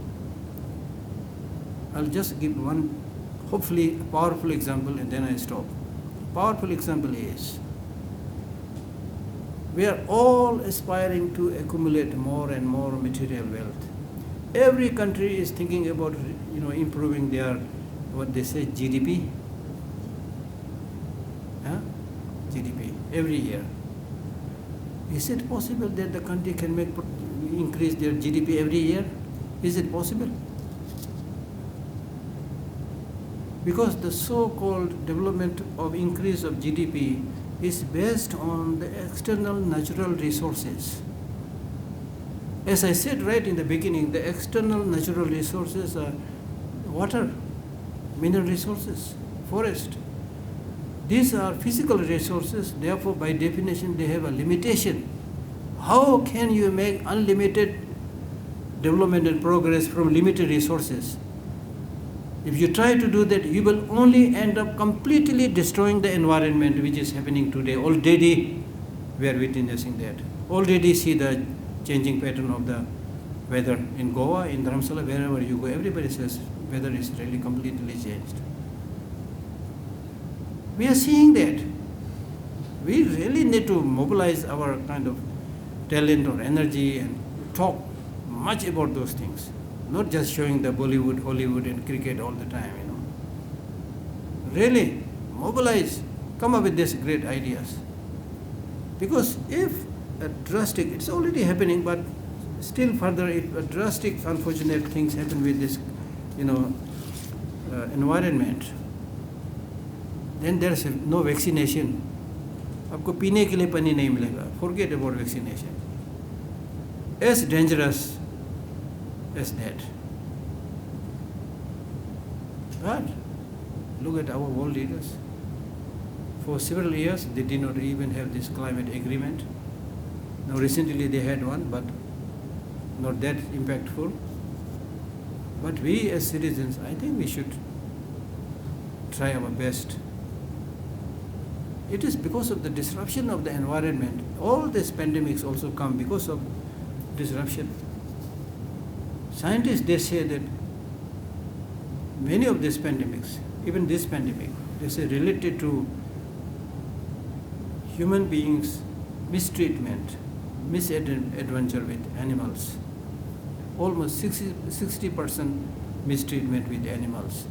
I'll just give one, hopefully, powerful example and then I stop. Powerful example is, we are all aspiring to accumulate more and more material wealth. Every country is thinking about, you know, improving their, what they say, GDP. Huh? GDP every year. Is it possible that the country can increase their GDP every year? Is it possible? Because the so-called development of increase of GDP is based on the external natural resources. As I said right in the beginning, the external natural resources are water, mineral resources, forest. These are physical resources, therefore by definition they have a limitation. How can you make unlimited development and progress from limited resources? If you try to do that, you will only end up completely destroying the environment, which is happening today. Already we are witnessing that. Already see the changing pattern of the weather in Goa, in Dharamsala, wherever you go. Everybody says weather is really completely changed. We are seeing that. We really need to mobilize our kind of talent or energy and talk much about those things. Not just showing the Bollywood, Hollywood and cricket all the time, you know. Really, mobilize, come up with these great ideas. Because if a drastic, it's already happening, but still further, if a drastic, unfortunate things happen with this, you know, environment, then there is no vaccination. आपको पीने के लिए पानी नहीं मिलेगा. Forget about vaccination. As dangerous as that. But look at our world leaders. For several years, they did not even have this climate agreement. Now recently they had one, but not that impactful. But we as citizens, I think we should try our best. It is because of the disruption of the environment. All these pandemics also come because of disruption. Scientists, they say that many of these pandemics, even this pandemic, they say related to human beings' mistreatment, misadventure with animals. Almost 60% mistreatment with animals,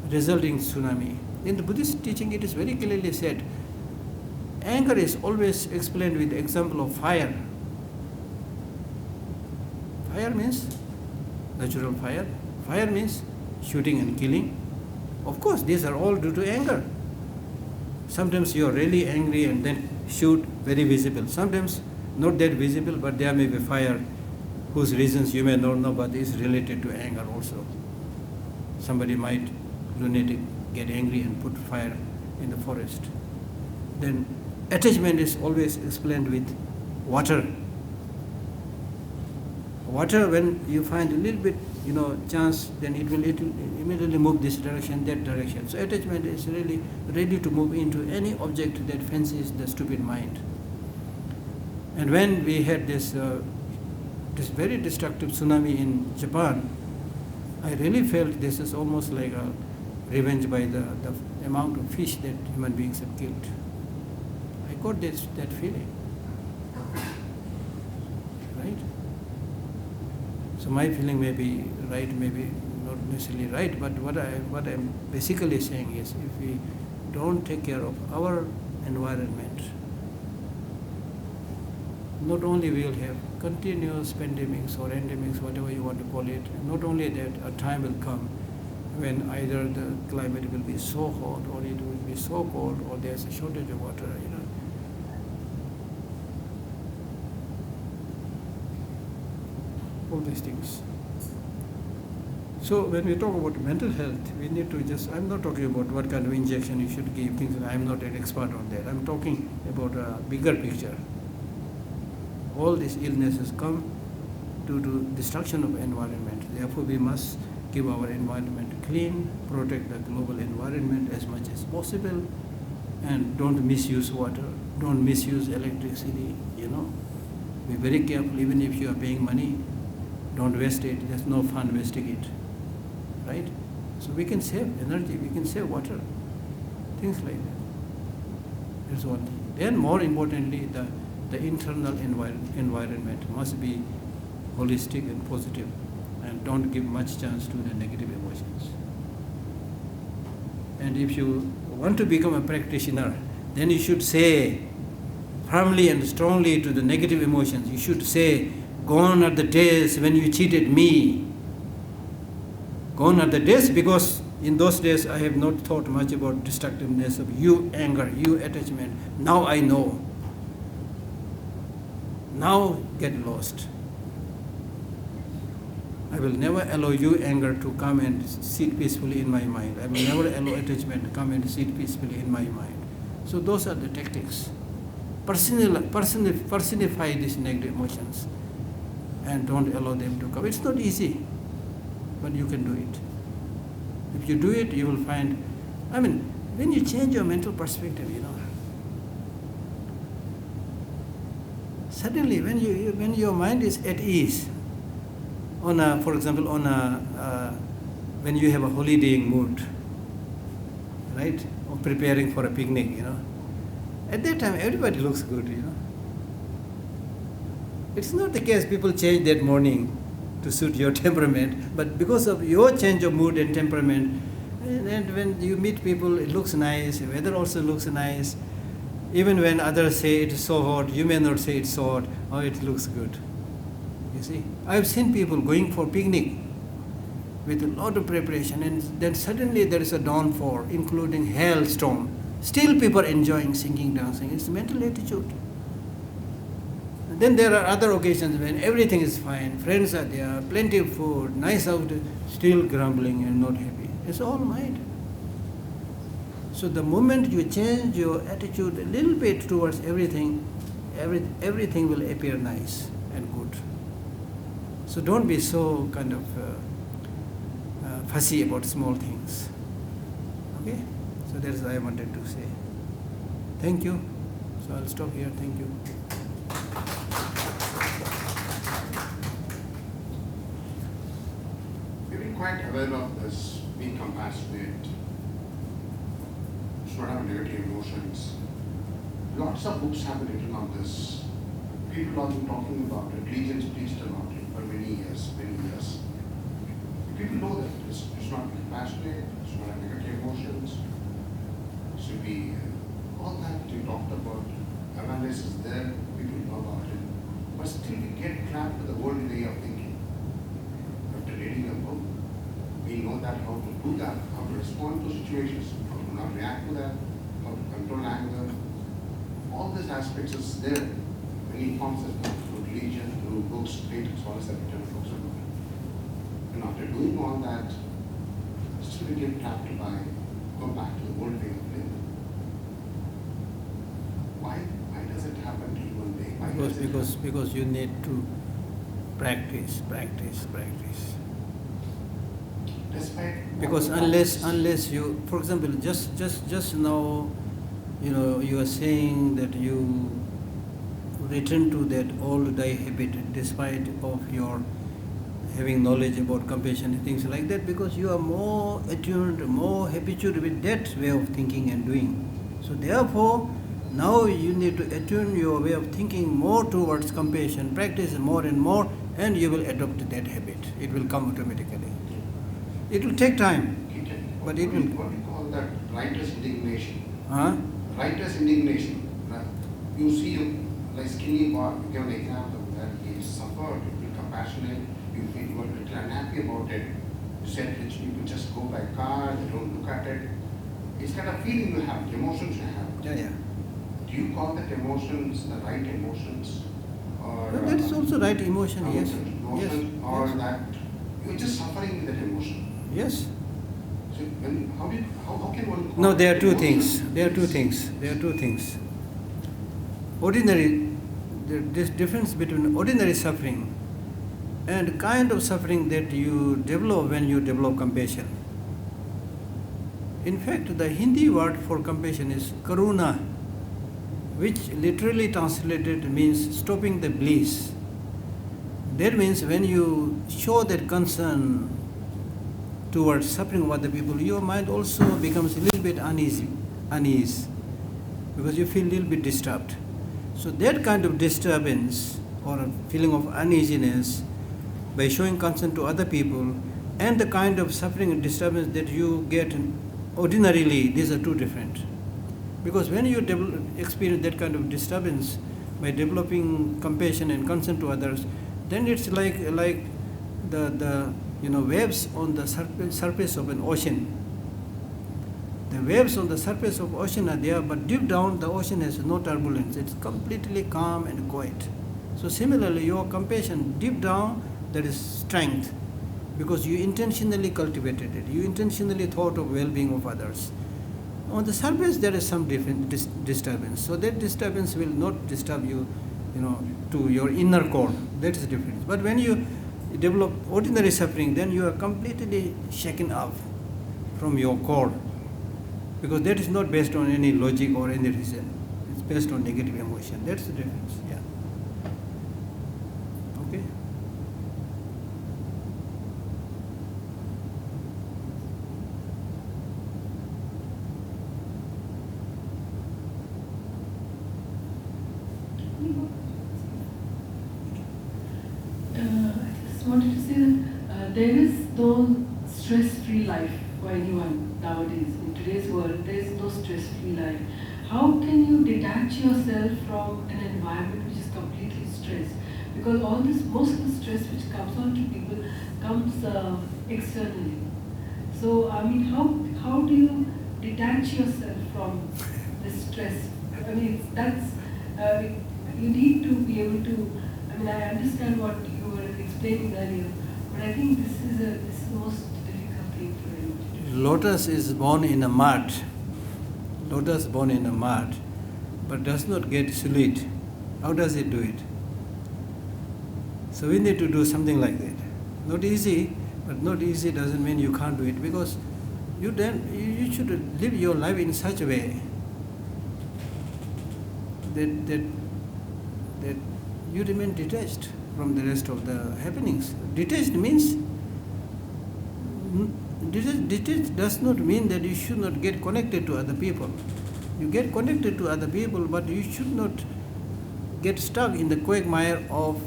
resulting in tsunami. In the Buddhist teaching, it is very clearly said, anger is always explained with the example of fire. Fire means natural fire. Fire means shooting and killing. Of course, these are all due to anger. Sometimes you are really angry and then shoot, very visible. Sometimes not that visible, but there may be fire whose reasons you may not know, but is related to anger also. Somebody might, lunatic, get angry and put fire in the forest. Then attachment is always explained with water. Water, when you find a little bit, chance, then it will immediately move this direction, that direction. So attachment is really ready to move into any object that fancies the stupid mind. And when we had this very destructive tsunami in Japan, I really felt this is almost like a revenge by the amount of fish that human beings have killed. I got that feeling. Right? So my feeling may be right, maybe not necessarily right, but what I'm basically saying is, if we don't take care of our environment, not only we will have continuous pandemics or endemics, whatever you want to call it, not only that, a time will come when either the climate will be so hot or it will be so cold or there's a shortage of water, all these things. So when we talk about mental health, we need to I'm not talking about what kind of injection you should give, things. I'm not an expert on that. I'm talking about a bigger picture. all these illnesses come due to destruction of environment. Therefore, we must keep our environment clean, protect the global environment as much as possible, and don't misuse water, don't misuse electricity, Be very careful, even if you are paying money, don't waste it. There's no fun wasting it, right? So we can save energy, we can save water, things like that. That's one thing. Then more importantly, the internal environment must be holistic and positive, and don't give much chance to the negative emotions. And if you want to become a practitioner, then you should say firmly and strongly to the negative emotions. You should say, gone are the days when you cheated me. Gone are the days, because in those days I have not thought much about destructiveness of you anger, you attachment. Now I know. Now get lost. I will never allow you anger to come and sit peacefully in my mind. I will never allow attachment to come and sit peacefully in my mind. So those are the tactics. Personify these negative emotions and don't allow them to come. It's not easy, but you can do it. If you do it, you will find, when you change your mental perspective, suddenly when your mind is at ease, for example, when you have a holidaying mood, right, or preparing for a picnic, at that time everybody looks good, It's not the case people change that morning to suit your temperament, but because of your change of mood and temperament, and when you meet people, it looks nice, the weather also looks nice. Even when others say it is so hot, you may not say it's so hot, or it looks good. You see, I've seen people going for picnic with a lot of preparation, and then suddenly there is a downpour, including hailstorm. Still people enjoying singing, dancing. It's mental attitude. And then there are other occasions when everything is fine, friends are there, plenty of food, nice out, still grumbling and not happy. It's all mind. So the moment you change your attitude a little bit towards everything, everything will appear nice and good. So don't be so kind of fussy about small things. Okay? So that's what I wanted to say. Thank you. So I'll stop here. Thank you. We're quite aware of this, being compassionate, should not have negative emotions. Lots of books have been written on this. People have been talking about it, religions preached about it for many years. People know that it should not be compassionate, it should not have negative emotions, it should be all that you talked about. Awareness is there, people know about it. But still we get trapped with the old way of thinking. After reading a book, we know that how to do that, how to respond to situations, how to not react to that, how to control anger. All these aspects is there. Many forms of through religion, through books, created scholars have written books about it. And after doing all that, still we get trapped by go back to the old way of living. Why does it happen to you one day? Because you need to practice. Because unless you, for example, just now, you are saying that you return to that old die habit despite of your having knowledge about compassion and things like that, because you are more attuned, more habituated with that way of thinking and doing. So therefore, now you need to attune your way of thinking more towards compassion, practice more and more, and you will adopt that habit. It will come automatically. It will take time, but it will. What we call that righteous indignation. Huh? Righteous indignation. You see like skinny boy, give an example that he suffered, you feel compassionate, you feel you are a little unhappy about it. You said rich people just go by car, they don't look at it. It's kind of feeling you have, emotions you have. Yeah. Do you call that emotions the right emotions? Or But that is also right emotion, yes. Emotion, or yes. that you're just suffering with that emotion. Yes. So how can one call No, there are two emotions? things. Ordinary, this difference between ordinary suffering and kind of suffering that you develop when you develop compassion. In fact, the Hindi word for compassion is karuna, which literally translated means stopping the bliss. That means when you show that concern towards suffering of other people, your mind also becomes a little bit unease, because you feel a little bit disturbed. So that kind of disturbance or a feeling of uneasiness by showing concern to other people and the kind of suffering and disturbance that you get ordinarily, these are two different. Because when you experience that kind of disturbance by developing compassion and concern to others, then it's like the waves on the surface of an ocean. The waves on the surface of ocean are there, but deep down the ocean has no turbulence. It's completely calm and quiet. So similarly, your compassion, deep down, there is strength, because you intentionally cultivated it. You intentionally thought of well-being of others. On the surface, there is some different disturbance. So that disturbance will not disturb you, to your inner core. That is the difference. But when you develop ordinary suffering, then you are completely shaken up from your core, because that is not based on any logic or any reason. It's based on negative emotion. That's the difference. Yeah. Okay. I just wanted to say that there is no stress-free life for anyone nowadays. In today's world, there is no stress-free life. How can you detach yourself from an environment which is completely stressed? Because most of the stress which comes on to people comes externally. So, I mean, how do you detach yourself from this stress? I mean, you need to be able to. I mean, I understand what you were explaining earlier, but I think this is the most difficult thing for anyone to do. Lotus is born in a mud. Lotus born in a mud, but does not get sweet. How does it do it? So we need to do something like that. Not easy, but not easy doesn't mean you can't do it, because you should live your life in such a way that you remain detached from the rest of the happenings. Detached means, detached does not mean that you should not get connected to other people. You get connected to other people, but you should not get stuck in the quagmire of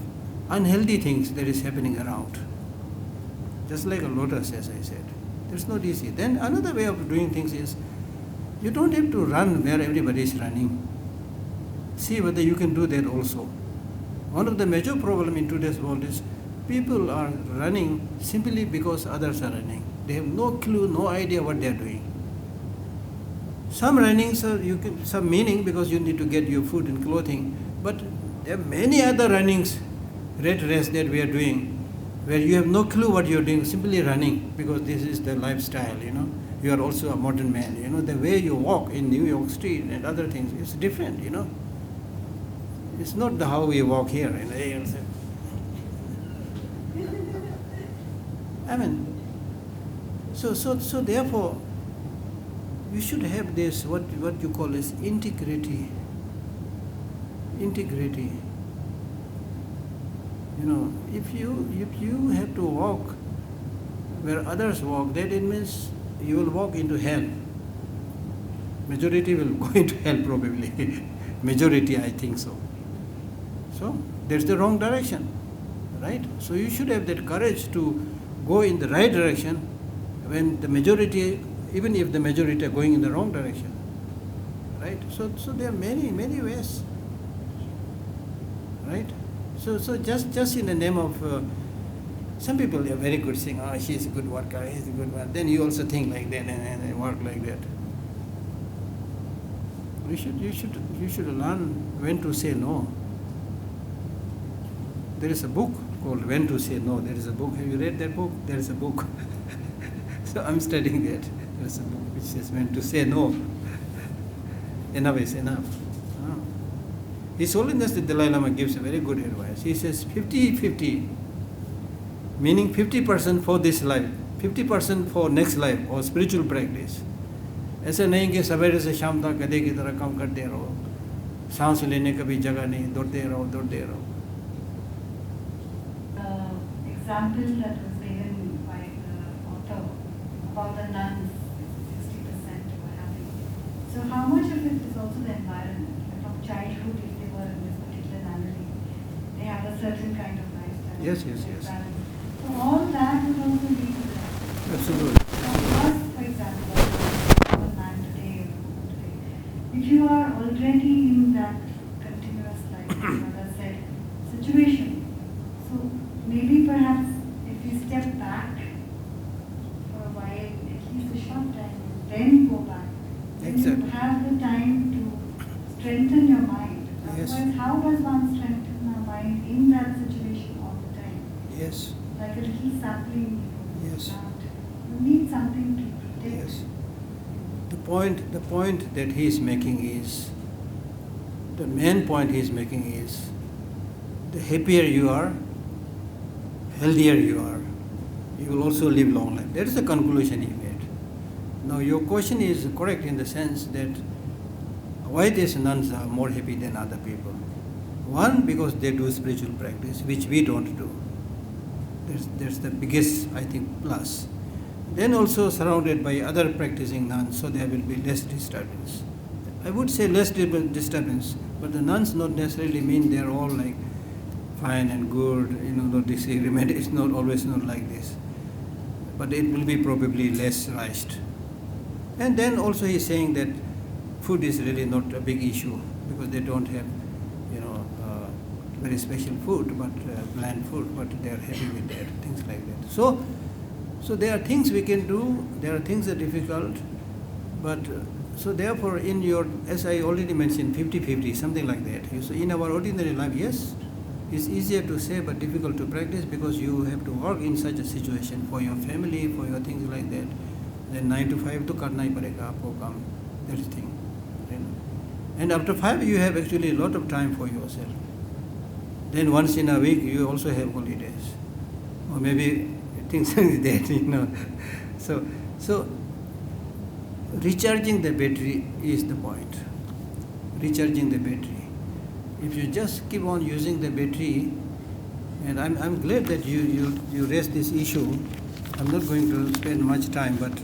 unhealthy things that is happening around. Just like a lotus, as I said. That's not easy. Then another way of doing things is, you don't have to run where everybody is running. See whether you can do that also. One of the major problems in today's world is people are running simply because others are running. They have no clue, no idea what they are doing. Some runnings are some meaning because you need to get your food and clothing, but there are many other runnings, rat race that we are doing, where you have no clue what you are doing, simply running because this is the lifestyle. You are also a modern man. The way you walk in New York Street and other things is different. It's not how we walk here. I mean, so therefore, you should have this what you call as integrity. Integrity. If you have to walk where others walk, then it means you will walk into hell. Majority will go into hell probably. Majority, I think so. So that's the wrong direction, right? So you should have that courage to go in the right direction when the majority, even if the majority are going in the wrong direction, right? So there are many ways, right? So just in the name of some people are very good saying, she's a good worker, he's a good one. Then you also think like that and work like that. You should learn when to say no. There is a book called When to Say No. There is a book. Have you read that book? There is a book. So I'm studying that. There is a book which says When to Say No. Enough is enough. His Holiness the Dalai Lama gives a very good advice. He says 50-50, meaning 50% for this life, 50% for next life or spiritual practice. ऐसा नहीं कि सवेरे से शाम तक गधे की तरह काम करते रहो, सांस लेने का भी जगह नहीं, दौड़ते रहो. Example that was given by the author about the nuns, 60% were happy. So how much of it is also the environment? From childhood, if they were in this particular nunnery, they have a certain kind of lifestyle. Yes. Balance. So all that would also lead to that. Absolutely. For us, for example, a man today or a woman today, if you are already in that continuous, like my brother said, situation, so maybe perhaps if you step back for a while, at least a short time, then go back, then Exactly. you have the time to strengthen your mind. Yes. Otherwise, how does one strengthen our mind in that situation all the time? Yes. Like a little sapling, Yes. plant. You need something to protect. Yes. The point that he is making is, the main point he is making is, the happier you are, healthier you are, you will also live long life. That is the conclusion he made. Now your question is correct in the sense that why these nuns are more happy than other people. One, because they do spiritual practice, which we don't do. That's the biggest, I think, plus. Then also surrounded by other practicing nuns, so there will be less disturbance. I would say less disturbance, but the nuns not necessarily mean they're all like fine and good, no disagreement. It's not always not like this. But it will be probably less rushed. And then also he's saying that food is really not a big issue because they don't have, very special food, but bland food, but they are happy with that, things like that. So there are things we can do, there are things that are difficult, but so therefore in your, as I already mentioned, 50-50, something like that. So in our ordinary life, yes, it's easier to say but difficult to practice because you have to work in such a situation for your family, for your things like that. Then 9 to 5 to karna hi padega aapko kaam, that is thing. And after 5 you have actually a lot of time for yourself. Then once in a week you also have holidays, or maybe things like that, So recharging the battery is the point. Recharging the battery. If you just keep on using the battery, and I'm glad that you raised this issue. I'm not going to spend much time, but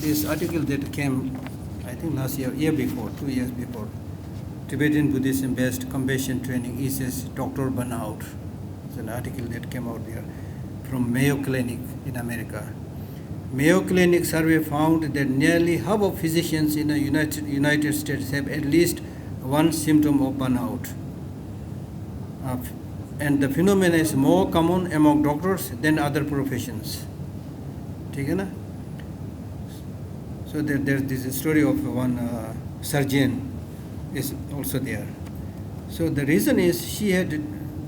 this article that came, I think last year before, 2 years before, Tibetan Buddhism-based compassion training eases doctor burnout. It's an article that came out there from Mayo Clinic in America. Mayo Clinic survey found that nearly half of physicians in the United States have at least one symptom of burnout. And the phenomenon is more common among doctors than other professions. ठीक है ना? So there's this story of one surgeon is also there. So the reason is she had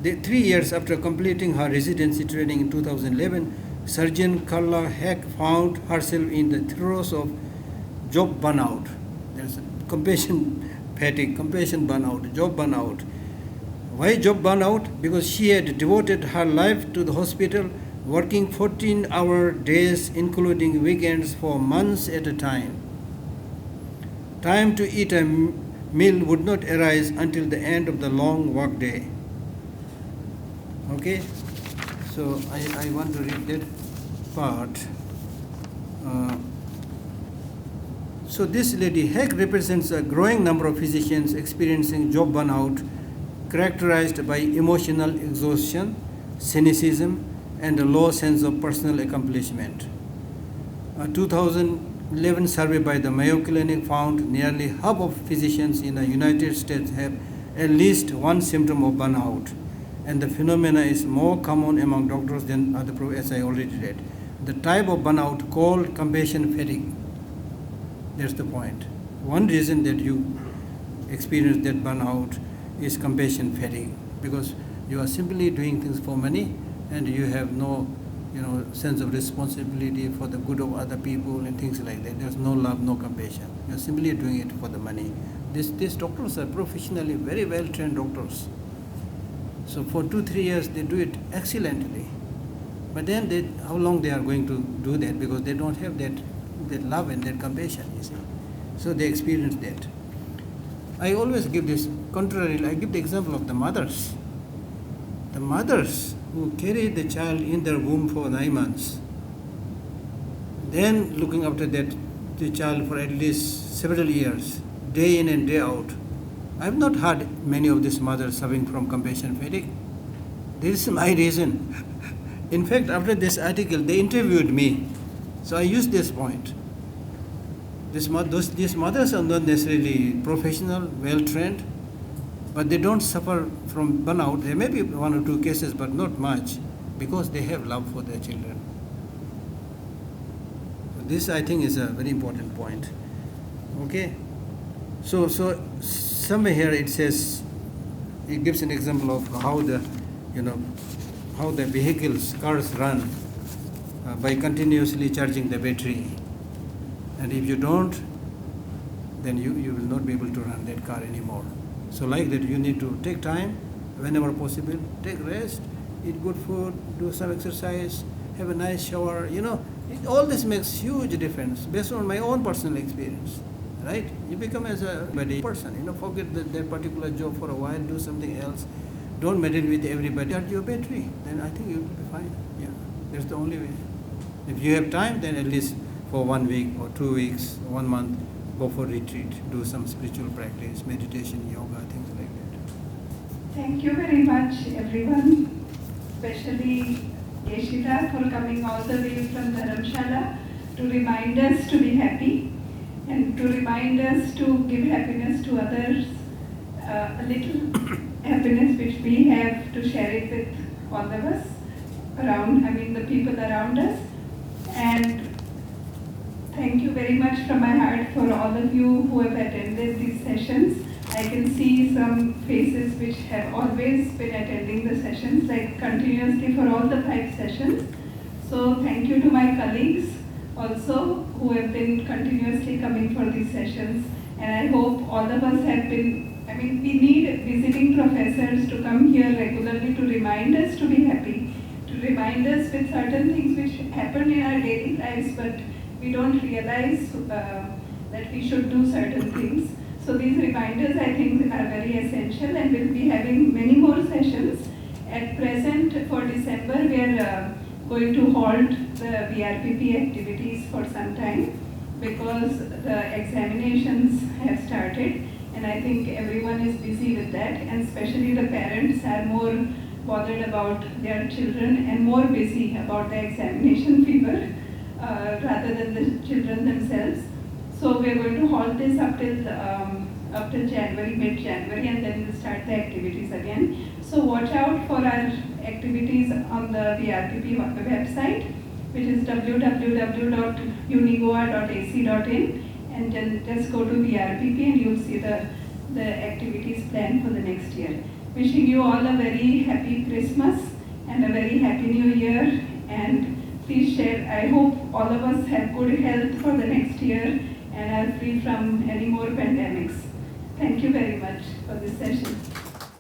3 years after completing her residency training in 2011, surgeon Carla Heck found herself in the throes of job burnout. There's compassion fatigue, compassion burnout, job burnout. Why job burnout? Because she had devoted her life to the hospital, working 14-hour days, including weekends, for months at a time. Time to eat a meal would not arise until the end of the long work day. Okay? So I want to read that part. So this lady Heck represents a growing number of physicians experiencing job burnout, characterized by emotional exhaustion, cynicism, and a low sense of personal accomplishment. A 2011 survey by the Mayo Clinic found nearly half of physicians in the United States have at least one symptom of burnout, and the phenomena is more common among doctors than other professions, as I already read. The type of burnout called compassion fatigue. That's the point. One reason that you experience that burnout is compassion fatigue, because you are simply doing things for money and you have no sense of responsibility for the good of other people and things like that. There's no love, no compassion. You're simply doing it for the money. These doctors are professionally very well trained doctors. So for 2-3 years they do it excellently. But then how long they are going to do that, because they don't have that love and that compassion, you see. So they experience that. I always give this contrary, I give the example of the mothers. The mothers who carry the child in their womb for 9 months, then looking after the child for at least several years, day in and day out. I have not heard many of these mothers suffering from compassion fatigue. This is my reason. In fact, after this article, they interviewed me. So I used this point. These mothers are not necessarily professional, well-trained, but they don't suffer from burnout. There may be 1 or 2 cases, but not much, because they have love for their children. This, I think, is a very important point. Okay? So somewhere here it says, it gives an example of how the vehicles, cars run by continuously charging the battery. And if you don't, then you will not be able to run that car anymore. So like that, you need to take time, whenever possible, take rest, eat good food, do some exercise, have a nice shower. All this makes huge difference based on my own personal experience, right? You become as a better person, forget that particular job for a while, do something else. Don't meddle with everybody. Charge your battery, then I think you will be fine. Yeah, that's the only way. If you have time, then at least for 1 week or 2 weeks, 1 month, go for retreat, do some spiritual practice, meditation, yoga, things like that. Thank you very much, everyone, especially Yeshita for coming all the way from Dharamshala to remind us to be happy and to remind us to give happiness to others, a little happiness which we have, to share it with all of us the people around us. And thank you very much from my heart for all of you who have attended these sessions. I can see some faces which have always been attending the sessions, like continuously for all the 5 sessions. So thank you to my colleagues also who have been continuously coming for these sessions. And I hope all of us have been, we need visiting professors to come here regularly to remind us to be happy, to remind us with certain things which happen in our daily lives, but we don't realize that we should do certain things. So these reminders, I think, are very essential, and we'll be having many more sessions. At present, for December, we are going to halt the VRPP activities for some time because the examinations have started, and I think everyone is busy with that, and especially the parents are more bothered about their children and more busy about the examination fever rather than the children themselves. So we are going to halt this up till January, mid-January, and then we'll start the activities again. So watch out for our activities on the VRPP website, which is www.unigoa.ac.in, and then just go to VRPP and you'll see the activities planned for the next year. Wishing you all a very happy Christmas and a very happy New Year, and please share. I hope all of us have good health for the next year and are free from any more pandemics. Thank you very much for this session.